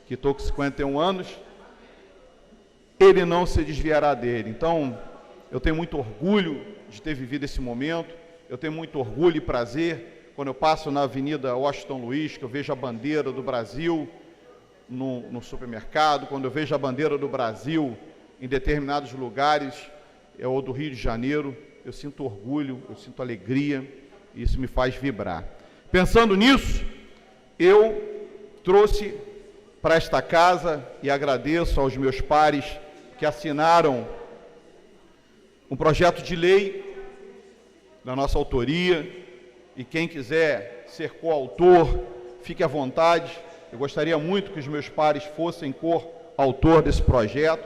que estou com 51 anos, ele não se desviará dele. Então, eu tenho muito orgulho de ter vivido esse momento, eu tenho muito orgulho e prazer quando eu passo na Avenida Washington Luiz, que eu vejo a bandeira do Brasil no supermercado, quando eu vejo a bandeira do Brasil em determinados lugares, ou do Rio de Janeiro, eu sinto orgulho, eu sinto alegria, e isso me faz vibrar. Pensando nisso, eu trouxe para esta casa, e agradeço aos meus pares que assinaram um projeto de lei da nossa autoria, e quem quiser ser coautor, fique à vontade. Eu gostaria muito que os meus pares fossem coautor desse projeto,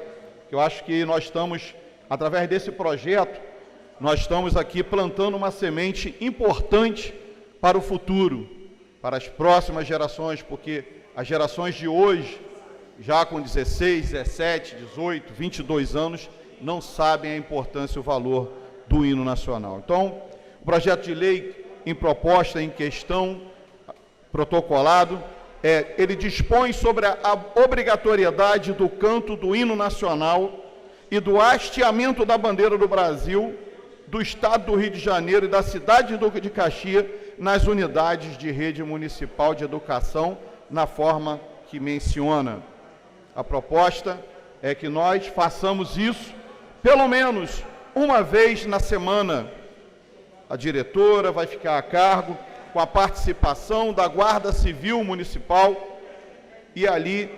que eu acho que nós estamos, através desse projeto, nós estamos aqui plantando uma semente importante para o futuro, para as próximas gerações, porque as gerações de hoje já com 16, 17, 18, 22 anos, não sabem a importância e o valor do hino nacional. Então, o projeto de lei em proposta, em questão, protocolado, ele dispõe sobre a obrigatoriedade do canto do hino nacional e do hasteamento da bandeira do Brasil, do Estado do Rio de Janeiro e da cidade de Duque de Caxias nas unidades de rede municipal de educação, na forma que menciona. A proposta é que nós façamos isso pelo menos uma vez na semana. A diretora vai ficar a cargo, com a participação da Guarda Civil Municipal, e ali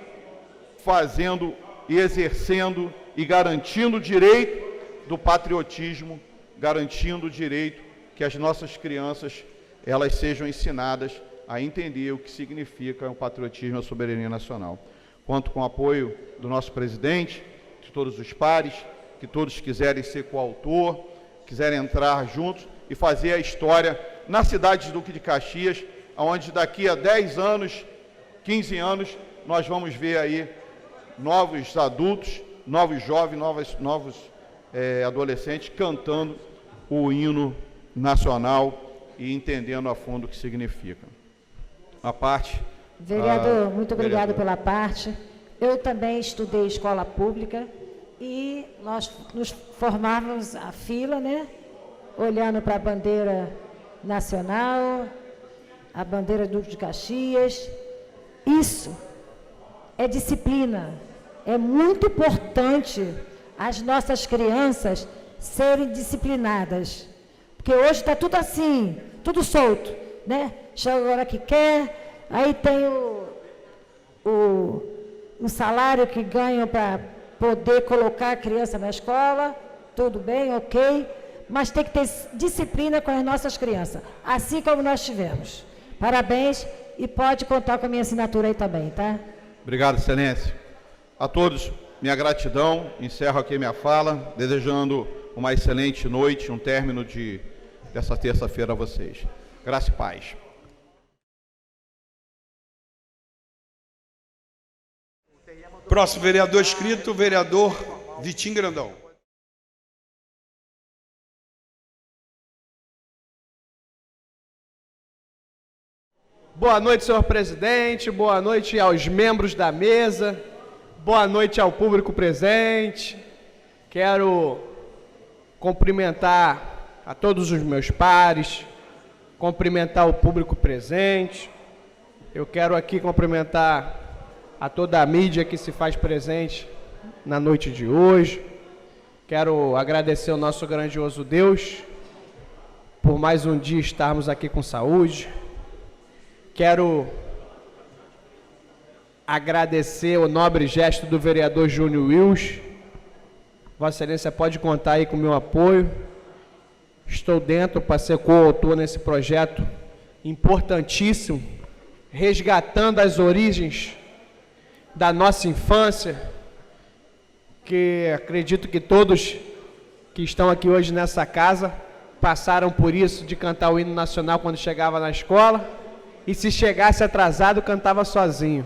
fazendo e exercendo e garantindo o direito do patriotismo, garantindo o direito que as nossas crianças elas sejam ensinadas a entender o que significa o patriotismo e a soberania nacional. Conto com o apoio do nosso presidente, de todos os pares, que todos quiserem ser coautor, quiserem entrar juntos e fazer a história na cidade de Duque de Caxias, onde daqui a 10 anos, 15 anos, nós vamos ver aí novos adultos, novos jovens, novos adolescentes cantando o hino nacional e entendendo a fundo o que significa. A parte... Vereador, muito obrigado pela parte. Eu também estudei escola pública e nós nos formávamos a fila, né? Olhando para a bandeira nacional, a bandeira do Duque de Caxias. Isso é disciplina. É muito importante as nossas crianças serem disciplinadas. Porque hoje está tudo assim, tudo solto, né? Chega a hora que quer, aí tem o salário que ganham para poder colocar a criança na escola, tudo bem, ok, mas tem que ter disciplina com as nossas crianças, assim como nós tivemos. Parabéns e pode contar com a minha assinatura aí também, tá? Obrigado, Excelência. A todos, minha gratidão, encerro aqui minha fala, desejando uma excelente noite, um término dessa terça-feira a vocês. Graça e paz. Próximo vereador inscrito, o vereador Vitinho Grandão. Boa noite, senhor presidente, boa noite aos membros da mesa, boa noite ao público presente. Quero cumprimentar a todos os meus pares, cumprimentar o público presente. Eu quero aqui cumprimentar a toda a mídia que se faz presente na noite de hoje. Quero agradecer ao nosso grandioso Deus por mais um dia estarmos aqui com saúde. Quero agradecer o nobre gesto do vereador Júnior Wills. Vossa Excelência pode contar aí com o meu apoio. Estou dentro para ser coautor nesse projeto importantíssimo, resgatando as origens da nossa infância, que acredito que todos que estão aqui hoje nessa casa passaram por isso, de cantar o hino nacional quando chegava na escola, e se chegasse atrasado, cantava sozinho.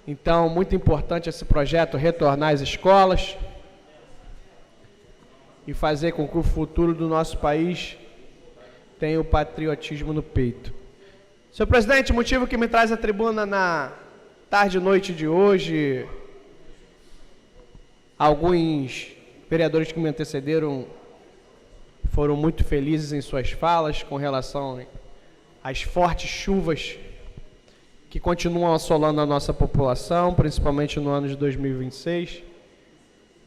Então, muito importante esse projeto, retornar às escolas e fazer com que o futuro do nosso país tenha o patriotismo no peito. Senhor presidente, o motivo que me traz à tribuna na tarde e noite de hoje, alguns vereadores que me antecederam foram muito felizes em suas falas com relação às fortes chuvas que continuam assolando a nossa população, principalmente no ano de 2026.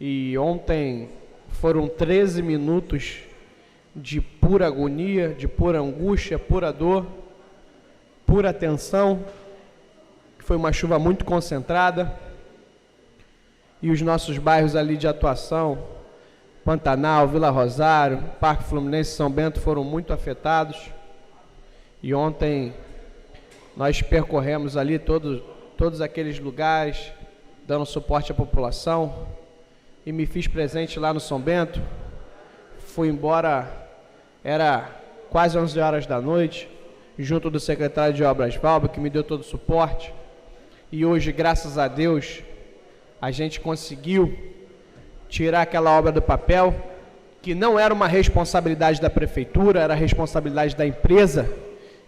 E ontem foram 13 minutos de pura agonia, de pura angústia, pura dor, pura tensão. Foi uma chuva muito concentrada. E os nossos bairros ali de atuação, Pantanal, Vila Rosário, Parque Fluminense e São Bento, foram muito afetados. E ontem nós percorremos ali todos aqueles lugares, dando suporte à população, e me fiz presente lá no São Bento. Fui embora, era quase 11 horas da noite, junto do secretário de Obras Valber, que me deu todo o suporte. E hoje, graças a Deus, a gente conseguiu tirar aquela obra do papel, que não era uma responsabilidade da prefeitura, era a responsabilidade da empresa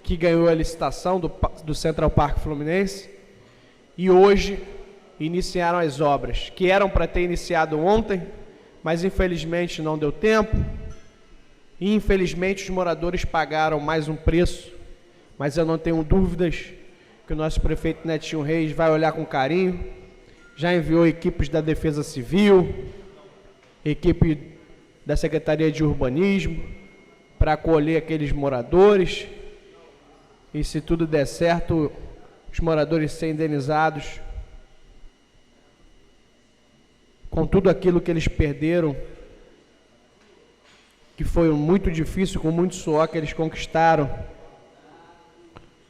que ganhou a licitação do Central Park Fluminense, e hoje iniciaram as obras, que eram para ter iniciado ontem, mas infelizmente não deu tempo, e infelizmente os moradores pagaram mais um preço, mas eu não tenho dúvidas que o nosso prefeito Netinho Reis vai olhar com carinho, já enviou equipes da Defesa Civil, equipe da Secretaria de Urbanismo, para acolher aqueles moradores, e se tudo der certo, os moradores serem indenizados com tudo aquilo que eles perderam, que foi muito difícil, com muito suor que eles conquistaram.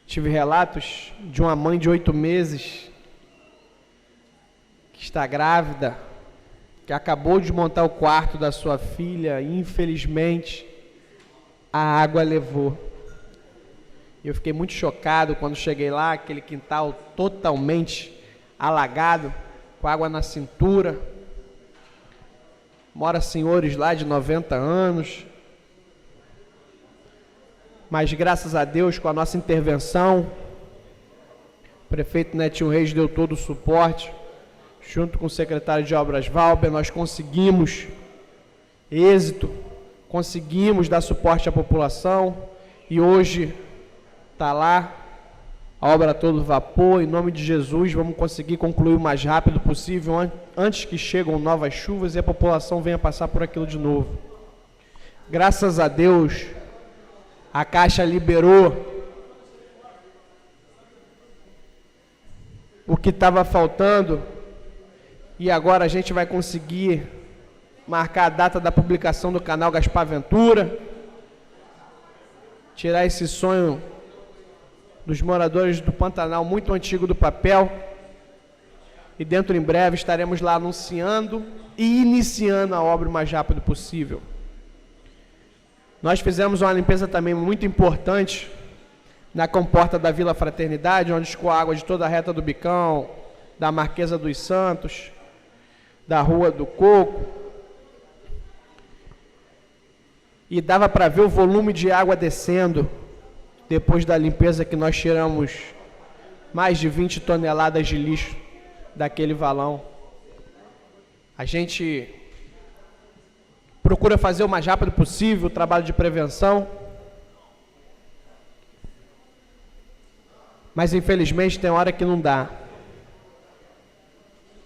Tive relatos de uma mãe de 8 meses que está grávida, que acabou de montar o quarto da sua filha e infelizmente a água levou. Eu fiquei muito chocado quando cheguei lá, aquele quintal totalmente alagado, com água na cintura. Mora senhores lá de 90 anos. Mas graças a Deus, com a nossa intervenção, o prefeito Netinho Reis deu todo o suporte, junto com o secretário de Obras Valber, nós conseguimos êxito, conseguimos dar suporte à população, e hoje está lá, a obra a todo vapor. Em nome de Jesus, vamos conseguir concluir o mais rápido possível, antes que cheguem novas chuvas e a população venha passar por aquilo de novo. Graças a Deus, a Caixa liberou o que estava faltando, e agora a gente vai conseguir marcar a data da publicação do canal Gaspar Ventura, tirar esse sonho dos moradores do Pantanal muito antigo do papel, e dentro em breve estaremos lá anunciando e iniciando a obra o mais rápido possível. Nós fizemos uma limpeza também muito importante na comporta da Vila Fraternidade, onde escoa água de toda a reta do Bicão, da Marquesa dos Santos, da Rua do Coco, e dava para ver o volume de água descendo. Depois da limpeza, que nós tiramos mais de 20 toneladas de lixo daquele valão. A gente procura fazer o mais rápido possível o trabalho de prevenção, mas infelizmente tem hora que não dá.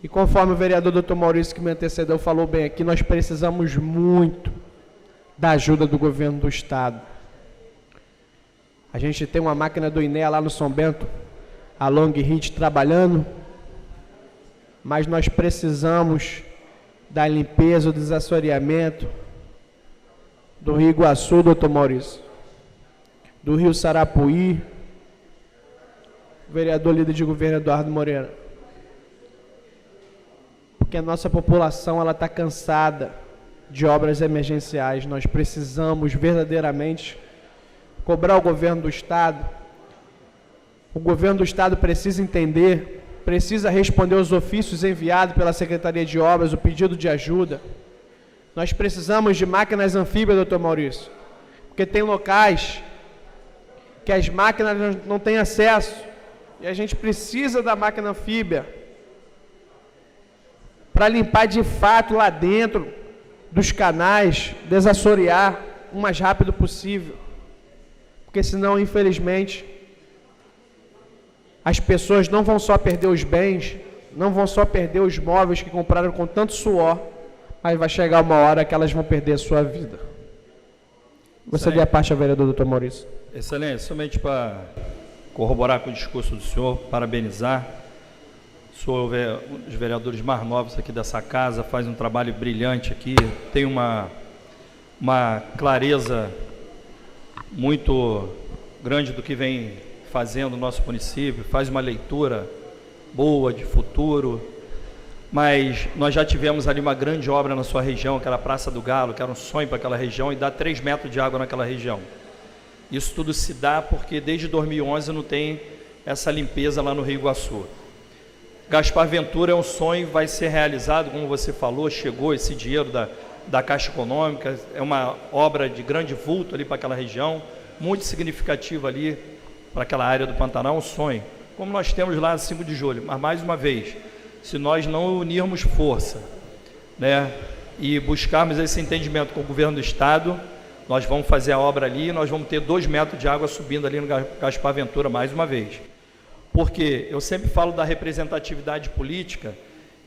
E conforme o vereador Dr. Maurício, que me antecedeu, falou bem aqui, nós precisamos muito da ajuda do governo do estado. A gente tem uma máquina do INEA lá no São Bento, a Long Hit, trabalhando, mas nós precisamos da limpeza, do desassoreamento do Rio Iguaçu, doutor Maurício, do Rio Sarapuí, vereador líder de governo Eduardo Moreira. Porque a nossa população está cansada de obras emergenciais. Nós precisamos verdadeiramente cobrar o governo do estado. O governo do estado precisa entender, precisa responder aos ofícios enviados pela Secretaria de Obras, o pedido de ajuda. Nós precisamos de máquinas anfíbias, doutor Maurício, porque tem locais que as máquinas não têm acesso, e a gente precisa da máquina anfíbia para limpar de fato lá dentro dos canais, desassorear o mais rápido possível. Porque senão, infelizmente, as pessoas não vão só perder os bens, não vão só perder os móveis que compraram com tanto suor, mas vai chegar uma hora que elas vão perder a sua vida. Você dê a parte ao vereador Dr. Maurício. Excelência, somente para corroborar com o discurso do senhor, parabenizar. Sou um dos vereadores mais novos aqui dessa casa, faz um trabalho brilhante aqui, tem uma clareza muito grande do que vem fazendo o nosso município, faz uma leitura boa de futuro, mas nós já tivemos ali uma grande obra na sua região, que era a Praça do Galo, que era um sonho para aquela região, e dá 3 metros de água naquela região. Isso tudo se dá porque desde 2011 não tem essa limpeza lá no Rio Iguaçu. Gaspar Ventura é um sonho, vai ser realizado, como você falou, chegou esse dinheiro da Caixa Econômica, é uma obra de grande vulto ali para aquela região, muito significativa ali para aquela área do Pantanal, um sonho, como nós temos lá 5 de julho, mas mais uma vez, se nós não unirmos força, né, e buscarmos esse entendimento com o governo do Estado, nós vamos fazer a obra ali e nós vamos ter 2 metros de água subindo ali no Gaspar Ventura mais uma vez. Porque eu sempre falo da representatividade política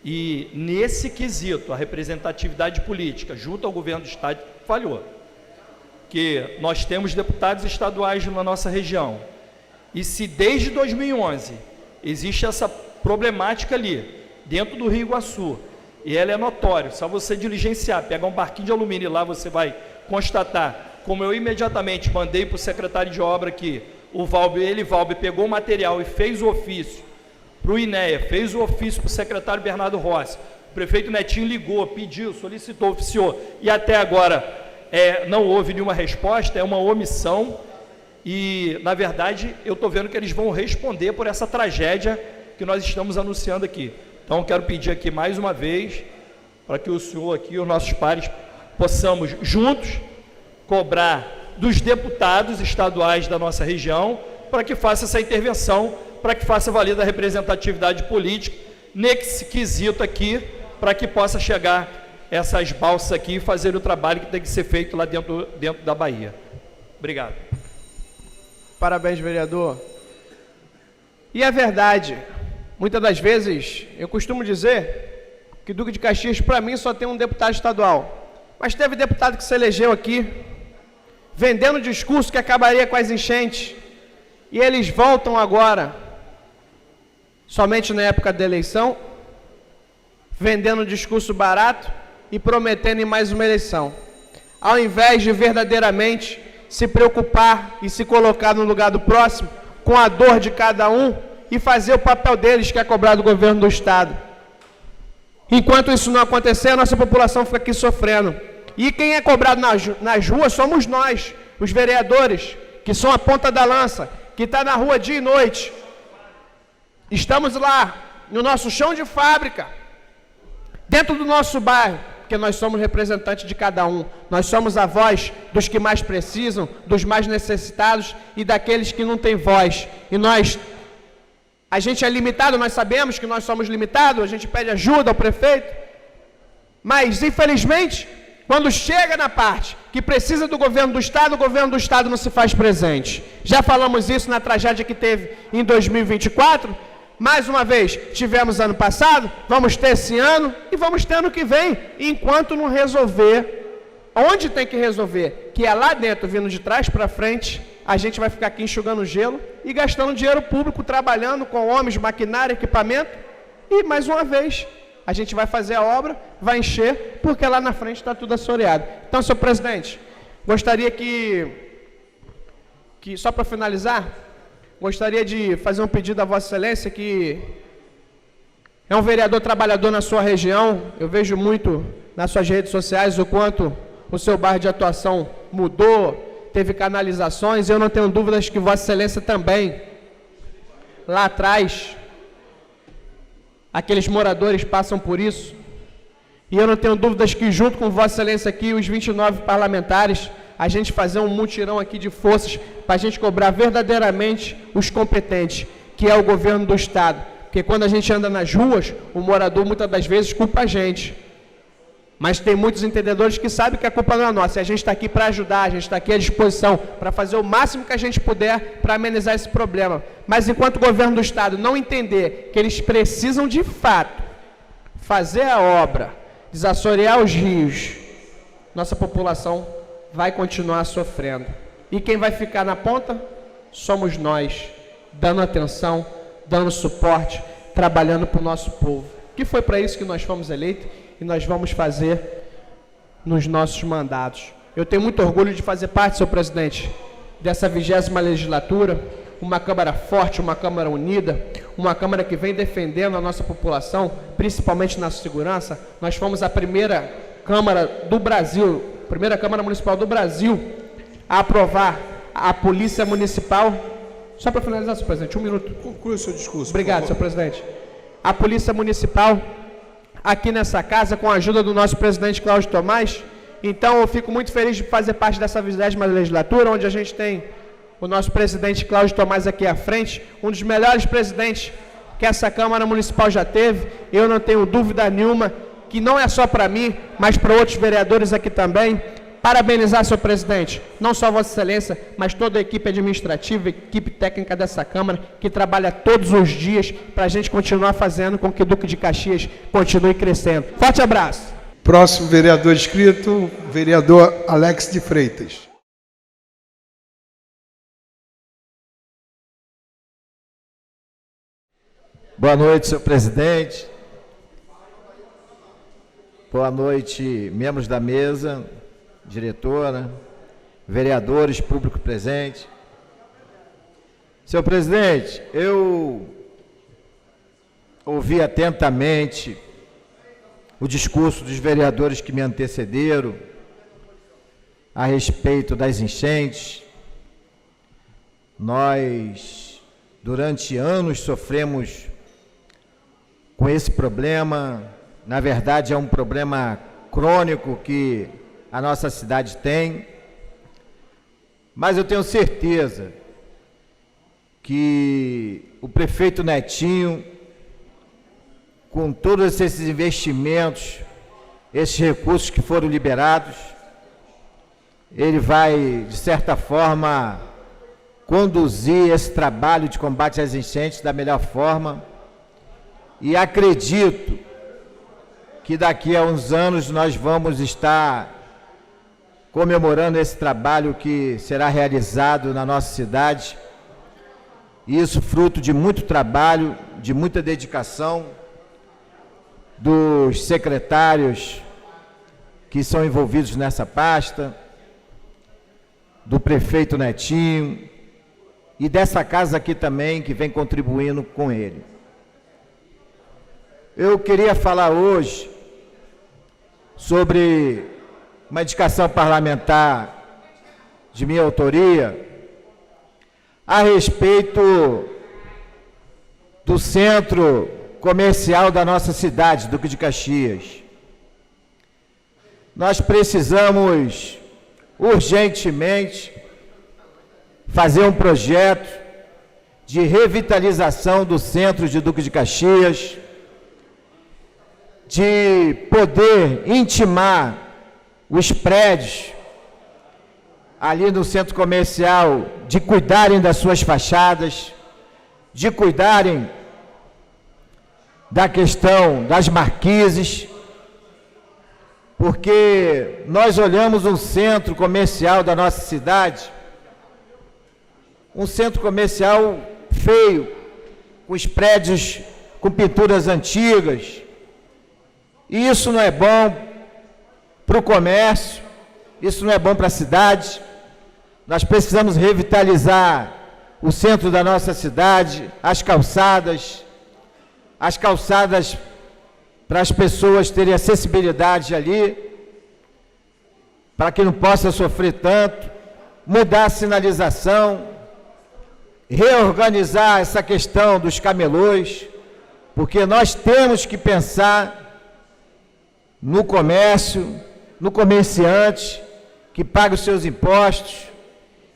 e nesse quesito, a representatividade política junto ao governo do Estado falhou. Que nós temos deputados estaduais na nossa região e se desde 2011 existe essa problemática ali, dentro do Rio Iguaçu, e ela é notória, só você diligenciar, pegar um barquinho de alumínio e lá você vai constatar, como eu imediatamente mandei para o secretário de obra aqui, o Valber pegou o material e fez o ofício para o INEA, fez o ofício para o secretário Bernardo Rossi, o prefeito Netinho ligou, pediu, solicitou, oficiou, e até agora não houve nenhuma resposta, é uma omissão, e na verdade eu estou vendo que eles vão responder por essa tragédia que nós estamos anunciando aqui. Então quero pedir aqui mais uma vez, para que o senhor aqui, os nossos pares, possamos juntos cobrar dos deputados estaduais da nossa região, para que faça essa intervenção, para que faça valer da representatividade política, nesse quesito aqui, para que possa chegar essas balsas aqui e fazer o trabalho que tem que ser feito lá dentro da Bahia. Obrigado. Parabéns, vereador. E é verdade, muitas das vezes, eu costumo dizer que Duque de Caxias, para mim, só tem um deputado estadual. Mas teve deputado que se elegeu aqui, vendendo discurso que acabaria com as enchentes, e eles voltam agora, somente na época da eleição, vendendo discurso barato e prometendo em mais uma eleição, ao invés de verdadeiramente se preocupar e se colocar no lugar do próximo, com a dor de cada um, e fazer o papel deles, que é cobrar do governo do Estado. Enquanto isso não acontecer, a nossa população fica aqui sofrendo. E quem é cobrado nas ruas somos nós, os vereadores, que são a ponta da lança, que está na rua dia e noite. Estamos lá, no nosso chão de fábrica, dentro do nosso bairro, porque nós somos representantes de cada um. Nós somos a voz dos que mais precisam, dos mais necessitados e daqueles que não têm voz. E a gente é limitado, nós sabemos que nós somos limitados, a gente pede ajuda ao prefeito, mas infelizmente, quando chega na parte que precisa do governo do Estado, o governo do Estado não se faz presente. Já falamos isso na tragédia que teve em 2024, mais uma vez, tivemos ano passado, vamos ter esse ano e vamos ter ano que vem, enquanto não resolver, onde tem que resolver, que é lá dentro, vindo de trás para frente, a gente vai ficar aqui enxugando gelo e gastando dinheiro público, trabalhando com homens, maquinário, equipamento, e mais uma vez, a gente vai fazer a obra, vai encher, porque lá na frente está tudo assoreado. Então, senhor presidente, gostaria que só para finalizar, gostaria de fazer um pedido a Vossa Excelência, que é um vereador trabalhador na sua região, eu vejo muito nas suas redes sociais o quanto o seu bairro de atuação mudou, teve canalizações, eu não tenho dúvidas que Vossa Excelência também, lá atrás, aqueles moradores passam por isso, e eu não tenho dúvidas que junto com Vossa Excelência aqui, os 29 parlamentares, a gente fazer um mutirão aqui de forças para a gente cobrar verdadeiramente os competentes, que é o governo do Estado. Porque quando a gente anda nas ruas, o morador muitas das vezes culpa a gente. Mas tem muitos entendedores que sabem que a culpa não é nossa. E a gente está aqui para ajudar, a gente está aqui à disposição para fazer o máximo que a gente puder para amenizar esse problema. Mas enquanto o governo do Estado não entender que eles precisam de fato fazer a obra, desassorear os rios, nossa população vai continuar sofrendo. E quem vai ficar na ponta? Somos nós, dando atenção, dando suporte, trabalhando para o nosso povo. Que foi para isso que nós fomos eleitos e nós vamos fazer nos nossos mandatos. Eu tenho muito orgulho de fazer parte, senhor presidente, dessa 20ª legislatura, uma Câmara forte, uma Câmara unida, uma Câmara que vem defendendo a nossa população, principalmente na segurança. Nós fomos a primeira Câmara do Brasil, primeira Câmara Municipal do Brasil a aprovar a Polícia Municipal. Só para finalizar, senhor presidente, um minuto. Conclua o seu discurso. Obrigado, senhor presidente. a Polícia Municipal aqui nessa casa, com a ajuda do nosso presidente Cláudio Tomás. Então, eu fico muito feliz de fazer parte dessa 20ª legislatura, onde a gente tem o nosso presidente Cláudio Tomás aqui à frente, um dos melhores presidentes que essa Câmara Municipal já teve. Eu não tenho dúvida nenhuma que não é só para mim, mas para outros vereadores aqui também. Parabenizar, senhor presidente, não só Vossa Excelência, mas toda a equipe administrativa, equipe técnica dessa Câmara, que trabalha todos os dias para a gente continuar fazendo com que o Duque de Caxias continue crescendo. Forte abraço. Próximo vereador inscrito, vereador Alex de Freitas. Boa noite, senhor presidente. Boa noite, membros da mesa, diretora, vereadores, público presente. Senhor presidente, eu ouvi atentamente o discurso dos vereadores que me antecederam a respeito das enchentes. Nós, durante anos, sofremos com esse problema. Na verdade, é um problema crônico que a nossa cidade tem, mas eu tenho certeza que o prefeito Netinho, com todos esses investimentos, esses recursos que foram liberados, ele vai, de certa forma, conduzir esse trabalho de combate às enchentes da melhor forma, e acredito que daqui a uns anos nós vamos estar comemorando esse trabalho que será realizado na nossa cidade, e isso fruto de muito trabalho, de muita dedicação dos secretários que são envolvidos nessa pasta, do prefeito Netinho e dessa casa aqui também que vem contribuindo com ele. Eu queria falar hoje sobre uma indicação parlamentar de minha autoria a respeito do centro comercial da nossa cidade, Duque de Caxias. Nós precisamos urgentemente fazer um projeto de revitalização do centro de Duque de Caxias, de poder intimar os prédios ali no centro comercial, de cuidarem das suas fachadas, de cuidarem da questão das marquises, porque nós olhamos um centro comercial da nossa cidade, um centro comercial feio, com os prédios com pinturas antigas, e isso não é bom para o comércio, isso não é bom para a cidade. Nós precisamos revitalizar o centro da nossa cidade, as calçadas para as pessoas terem acessibilidade ali, para que não possa sofrer tanto, mudar a sinalização, reorganizar essa questão dos camelôs, porque nós temos que pensar no comércio, no comerciante que paga os seus impostos,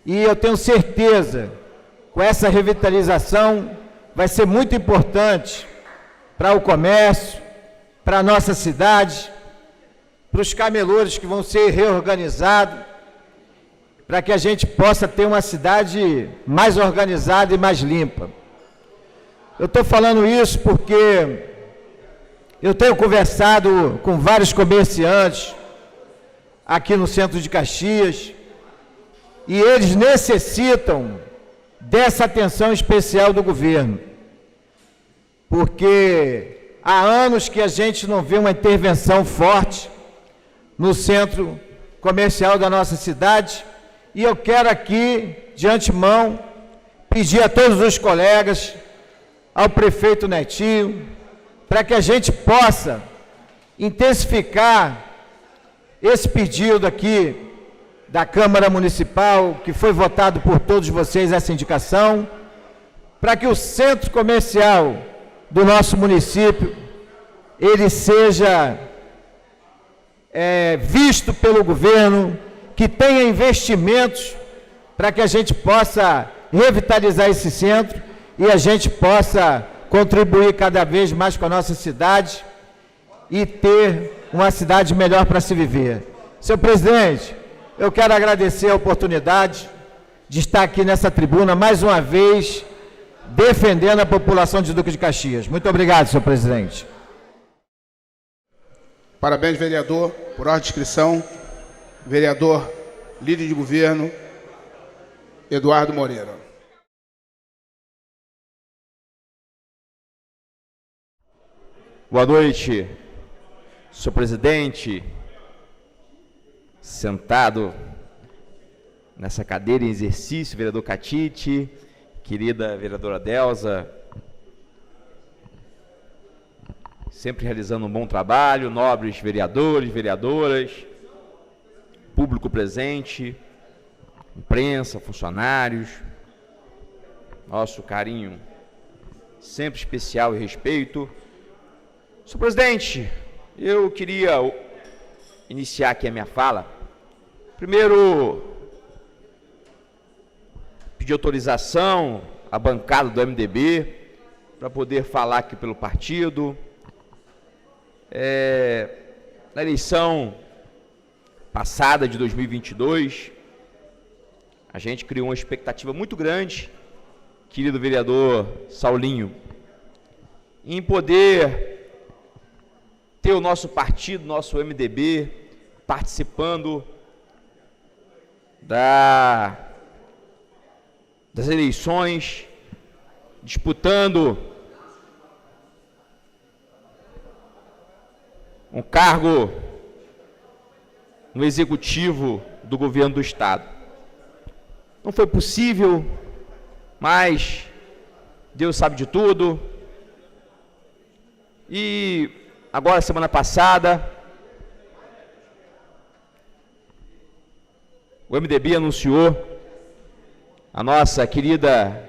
e eu tenho certeza, com essa revitalização, vai ser muito importante para o comércio, para a nossa cidade, para os camelôs que vão ser reorganizados, para que a gente possa ter uma cidade mais organizada e mais limpa. Eu estou falando isso porque eu tenho conversado com vários comerciantes aqui no centro de Caxias, e eles necessitam dessa atenção especial do governo, porque há anos que a gente não vê uma intervenção forte no centro comercial da nossa cidade, e eu quero aqui, de antemão, pedir a todos os colegas, ao prefeito Netinho, para que a gente possa intensificar esse pedido aqui da Câmara Municipal, que foi votado por todos vocês, essa indicação, para que o centro comercial do nosso município, ele seja visto pelo governo, que tenha investimentos para que a gente possa revitalizar esse centro e a gente possa contribuir cada vez mais com a nossa cidade e ter uma cidade melhor para se viver. Senhor presidente, eu quero agradecer a oportunidade de estar aqui nessa tribuna mais uma vez, defendendo a população de Duque de Caxias. Muito obrigado, senhor presidente. Parabéns, vereador, por ordem de inscrição. Vereador, líder de governo, Eduardo Moreira. Boa noite, senhor presidente, sentado nessa cadeira em exercício, vereador Catite, querida vereadora Delza, sempre realizando um bom trabalho, nobres vereadores, vereadoras, público presente, imprensa, funcionários, nosso carinho sempre especial e respeito. Senhor presidente, eu queria iniciar aqui a minha fala. Primeiro, pedir autorização à bancada do MDB para poder falar aqui pelo partido. Na eleição passada de 2022, a gente criou uma expectativa muito grande, querido vereador Saulinho, em poder ter o nosso partido, nosso MDB, participando das eleições, disputando um cargo no executivo do governo do estado. Não foi possível, mas Deus sabe de tudo. E agora, semana passada, o MDB anunciou a nossa querida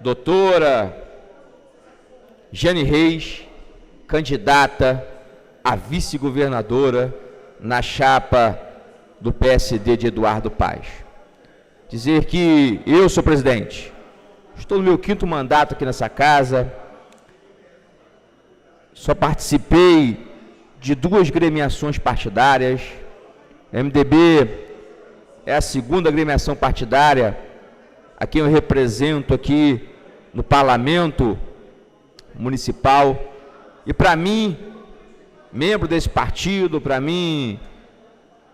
doutora Jane Reis, candidata a vice-governadora na chapa do PSD de Eduardo Paes. Dizer que eu, senhor presidente, estou no meu 5º mandato aqui nessa casa, só participei de 2 gremiações partidárias. A MDB é a 2ª agremiação partidária a quem eu represento aqui no Parlamento Municipal. E para mim, membro desse partido, para mim,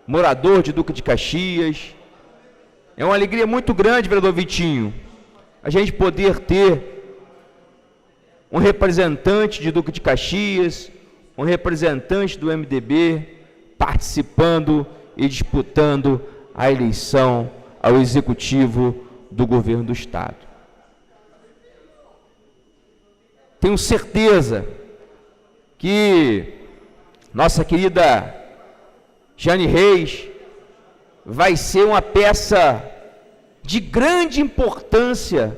morador de Duque de Caxias, é uma alegria muito grande, vereador Vitinho, a gente poder ter um representante de Duque de Caxias, um representante do MDB, participando e disputando a eleição ao executivo do governo do estado. Tenho certeza que nossa querida Jane Reis vai ser uma peça de grande importância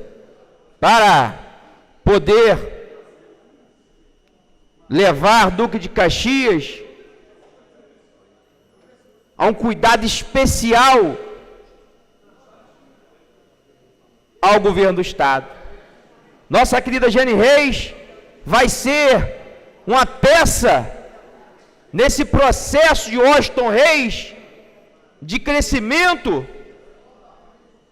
para poder levar Duque de Caxias a um cuidado especial ao governo do estado. Nossa querida Jane Reis vai ser uma peça nesse processo de Washington Reis de crescimento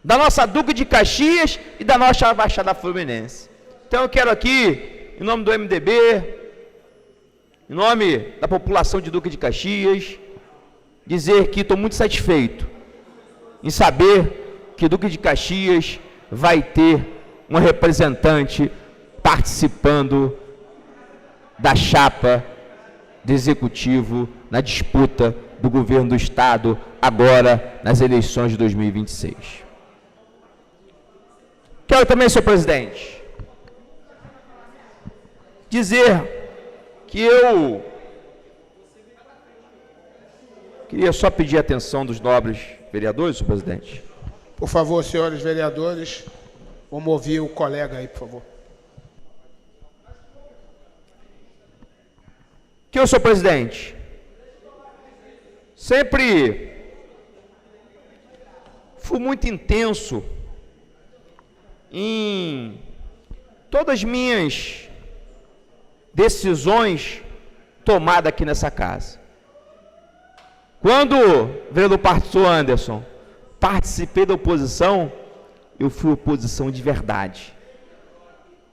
da nossa Duque de Caxias e da nossa Baixada Fluminense. Então eu quero aqui, em nome do MDB, em nome da população de Duque de Caxias, dizer que estou muito satisfeito em saber que Duque de Caxias vai ter uma representante participando da chapa do executivo na disputa do governo do estado agora nas eleições de 2026. Quero também, senhor presidente, dizer que eu queria só pedir a atenção dos nobres vereadores, senhor presidente. Por favor, senhores vereadores, vamos ouvir o colega aí, por favor. que eu sou presidente, sempre fui muito intenso em todas as minhas decisões tomadas aqui nessa casa. Quando o vereador pastor Anderson participei da oposição, eu fui oposição de verdade.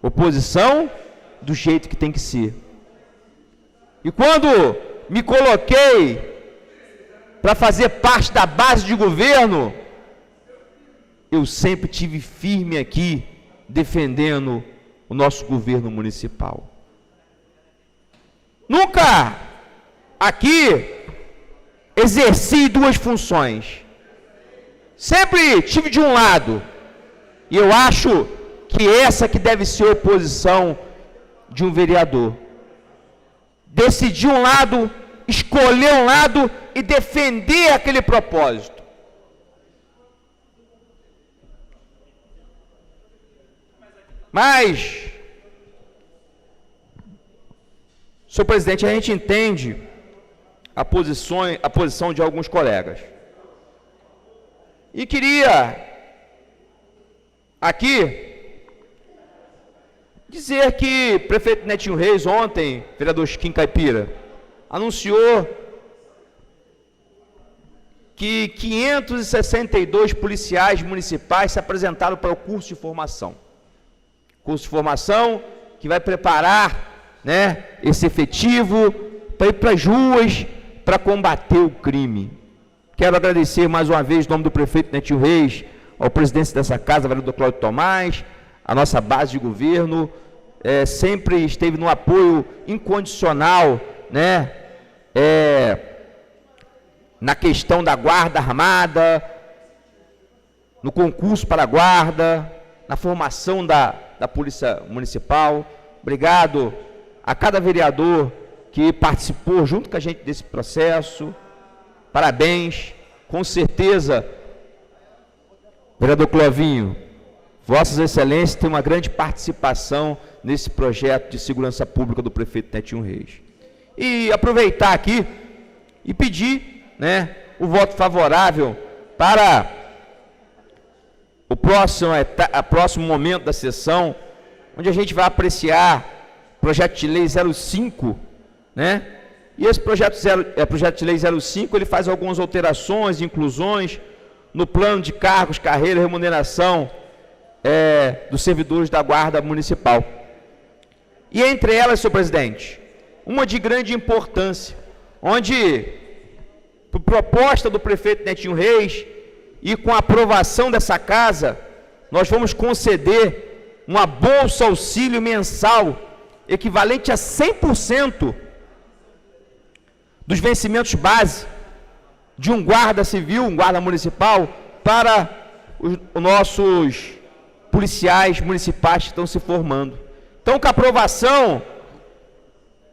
Oposição do jeito que tem que ser. E quando me coloquei para fazer parte da base de governo, eu sempre tive firme aqui, defendendo o nosso governo municipal. Nunca aqui exerci duas funções. Sempre tive de um lado, e eu acho que essa que deve ser a oposição de um vereador. Decidir um lado, escolher um lado e defender aquele propósito. Mas, senhor presidente, a gente entende a posição de alguns colegas. E queria aqui dizer que o prefeito Netinho Reis ontem, vereador Chiquinho Caipira, anunciou que 562 policiais municipais se apresentaram para o curso de formação. Curso de formação que vai preparar, né, esse efetivo para ir para as ruas para combater o crime. Quero agradecer mais uma vez, em nome do prefeito Netinho Reis, ao presidente dessa casa, vereador Cláudio Tomás, a nossa base de governo, sempre esteve no apoio incondicional, né, na questão da guarda armada, no concurso para a guarda, na formação da Polícia Municipal. Obrigado a cada vereador que participou junto com a gente desse processo. Parabéns, com certeza, vereador Clovinho, Vossas Excelências têm uma grande participação nesse projeto de segurança pública do prefeito Netinho Reis. E aproveitar aqui e pedir, né, o voto favorável para o próximo momento da sessão, onde a gente vai apreciar o projeto de lei 05, né? E esse projeto de lei 05, ele faz algumas alterações, inclusões no plano de cargos, carreira e remuneração dos servidores da Guarda Municipal. E entre elas, senhor presidente, uma de grande importância, onde, por proposta do prefeito Netinho Reis e com a aprovação dessa casa, nós vamos conceder uma bolsa auxílio mensal equivalente a 100% dos vencimentos base de um guarda civil, um guarda municipal, para os nossos policiais municipais que estão se formando. Então, com a aprovação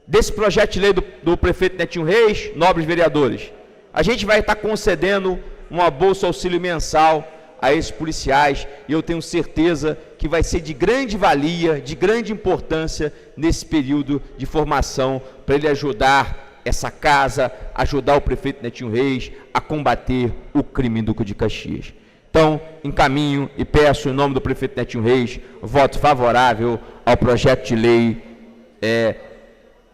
desse projeto de lei do prefeito Netinho Reis, nobres vereadores, a gente vai estar concedendo uma bolsa auxílio mensal a esses policiais, e eu tenho certeza que vai ser de grande valia, de grande importância nesse período de formação, para ele ajudar essa casa, ajudar o prefeito Netinho Reis a combater o crime em Duque de Caxias. Então, encaminho e peço, em nome do prefeito Netinho Reis, voto favorável ao projeto de lei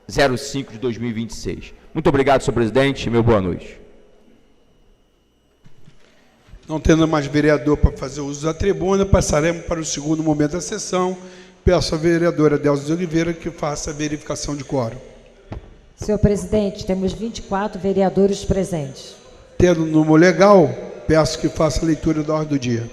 05 de 2026. Muito obrigado, senhor presidente, meu boa noite. Não tendo mais vereador para fazer uso da tribuna, passaremos para o segundo momento da sessão. Peço à vereadora Delza de Oliveira que faça a verificação de quórum. Senhor presidente, temos 24 vereadores presentes. Tendo o número legal, peço que faça a leitura da ordem do dia.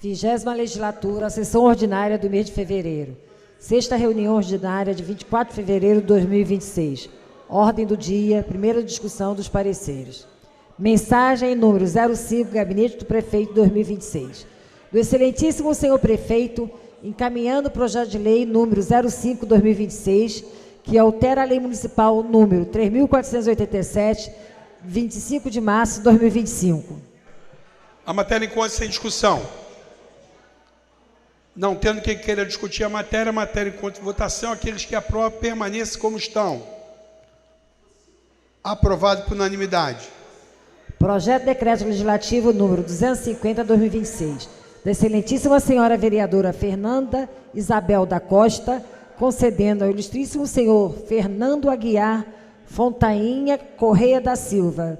20ª legislatura, sessão ordinária do mês de fevereiro. Sexta reunião ordinária de 24 de fevereiro de 2026. Ordem do dia, primeira discussão dos pareceres. Mensagem número 05, Gabinete do Prefeito 2026. Do excelentíssimo senhor prefeito, encaminhando o projeto de lei número 05/2026, que altera a lei municipal número 3.487, 25 de março de 2025. A matéria encontra-se em discussão. Não tendo quem queira discutir a matéria enquanto votação. Aqueles que aprovam, permaneçam como estão. Aprovado por unanimidade. Projeto de Decreto Legislativo número 250/2026, da excelentíssima senhora vereadora Fernanda Isabel da Costa, concedendo ao ilustríssimo senhor Fernando Aguiar Fontainha Correia da Silva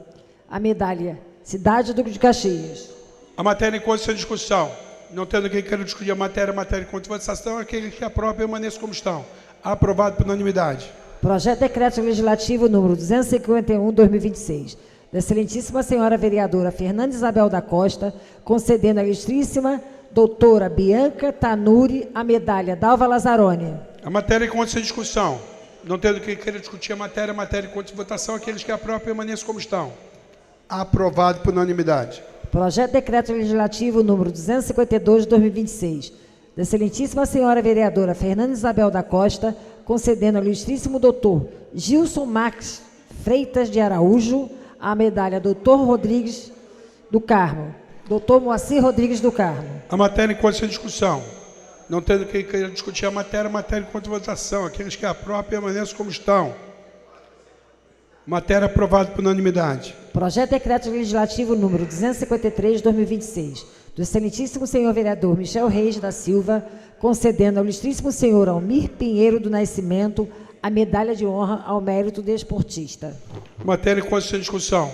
a medalha Cidade Duque de Caxias. A matéria em conta sem discussão. Não tendo quem queira discutir a matéria enquanto votação, aqueles que aprovam, permaneçam como estão. Aprovado por unanimidade. Projeto de Decreto Legislativo número 251/2026, da excelentíssima senhora vereadora Fernanda Isabel da Costa, concedendo à ilustríssima doutora Bianca Tanuri a medalha Dalva Lazzaroni. A matéria em conta sem discussão. Não tendo quem queira discutir a matéria enquanto votação, aqueles que aprovam, permaneçam como estão. Aprovado por unanimidade. Projeto de Decreto Legislativo número 252/2026, da excelentíssima senhora vereadora Fernanda Isabel da Costa, concedendo ao ilustríssimo doutor Gilson Max Freitas de Araújo a medalha Doutor Rodrigues do Carmo. Doutor Moacir Rodrigues do Carmo. A matéria em conta sem discussão. Não tendo quem queira discutir a matéria enquanto votação. Aqueles que aprovam, permaneçam como estão. Matéria aprovada por unanimidade. Projeto de Decreto Legislativo número 253/2026, do excelentíssimo senhor vereador Michel Reis da Silva, concedendo ao ilustríssimo senhor Almir Pinheiro do Nascimento a medalha de honra ao mérito desportista. Matéria em conta sem discussão.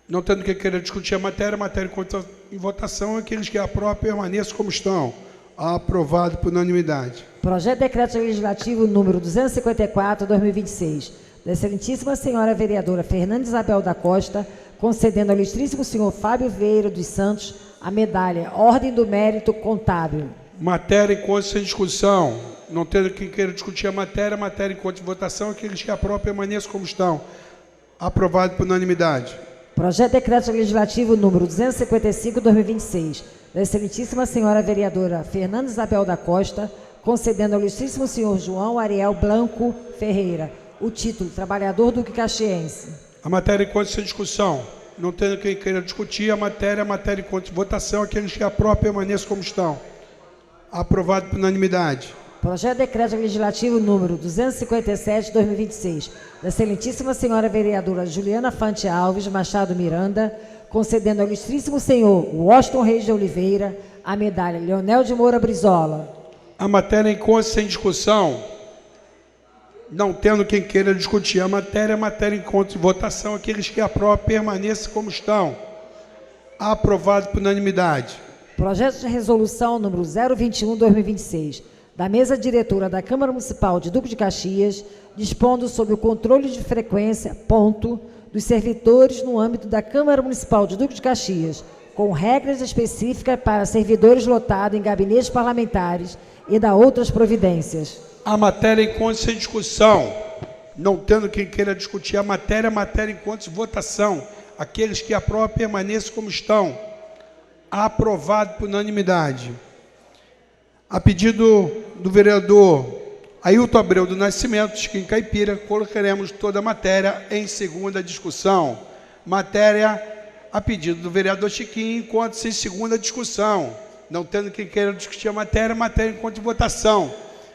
Não tendo quem queira discutir a matéria enquanto em votação, aqueles que aprovam, permaneçam como estão. Aprovado por unanimidade. Projeto de Decreto Legislativo número 254/2026, da excelentíssima senhora vereadora Fernanda Isabel da Costa, concedendo ao ilustríssimo senhor Fábio Vieira dos Santos a medalha Ordem do Mérito Contábil. Matéria em conta sem discussão. Não tendo quem queira discutir a matéria enquanto votação, aqueles que aprovam, permaneçam como estão. Aprovado por unanimidade. Projeto de Decreto Legislativo número 255/2026, da excelentíssima senhora vereadora Fernanda Isabel da Costa, concedendo ao ilustríssimo senhor João Ariel Blanco Ferreira o título Trabalhador Duque Caxiense. A matéria em conta sem discussão. Não tendo quem queira discutir a matéria enquanto votação, aqueles que aprovam, permaneçam como estão. Aprovado por unanimidade. Projeto de Decreto Legislativo número 257/2026, da excelentíssima senhora vereadora Juliana Fante Alves Machado Miranda, concedendo ao ilustríssimo senhor Washington Reis de Oliveira a medalha Leonel de Moura Brizola. A matéria em conta sem discussão. Não tendo quem queira discutir a matéria enquanto votação, aqueles que aprovam, permaneçam como estão. Aprovado por unanimidade. Projeto de Resolução número 021/2026, da mesa diretora da Câmara Municipal de Duque de Caxias, dispondo sobre o controle de frequência, dos servidores no âmbito da Câmara Municipal de Duque de Caxias, com regras específicas para servidores lotados em gabinetes parlamentares e da outras providências. A matéria em conta sem discussão. Não tendo quem queira discutir a matéria enquanto votação. Aqueles que aprovam, permaneçam como estão. Aprovado por unanimidade. A pedido do vereador Ailton Abreu do Nascimento, de Caipira, colocaremos toda a matéria em segunda discussão. Matéria a pedido do vereador Chiquinho, encontra-se em segunda discussão. Não tendo quem queira discutir a matéria enquanto votação.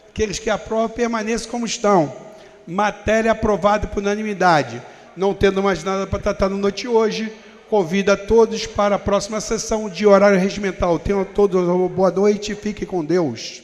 Aqueles que aprovam, permaneçam como estão. Matéria aprovada por unanimidade. Não tendo mais nada para tratar na noite de hoje, convido a todos para a próxima sessão de horário regimental. Tenham todos uma boa noite e fiquem com Deus.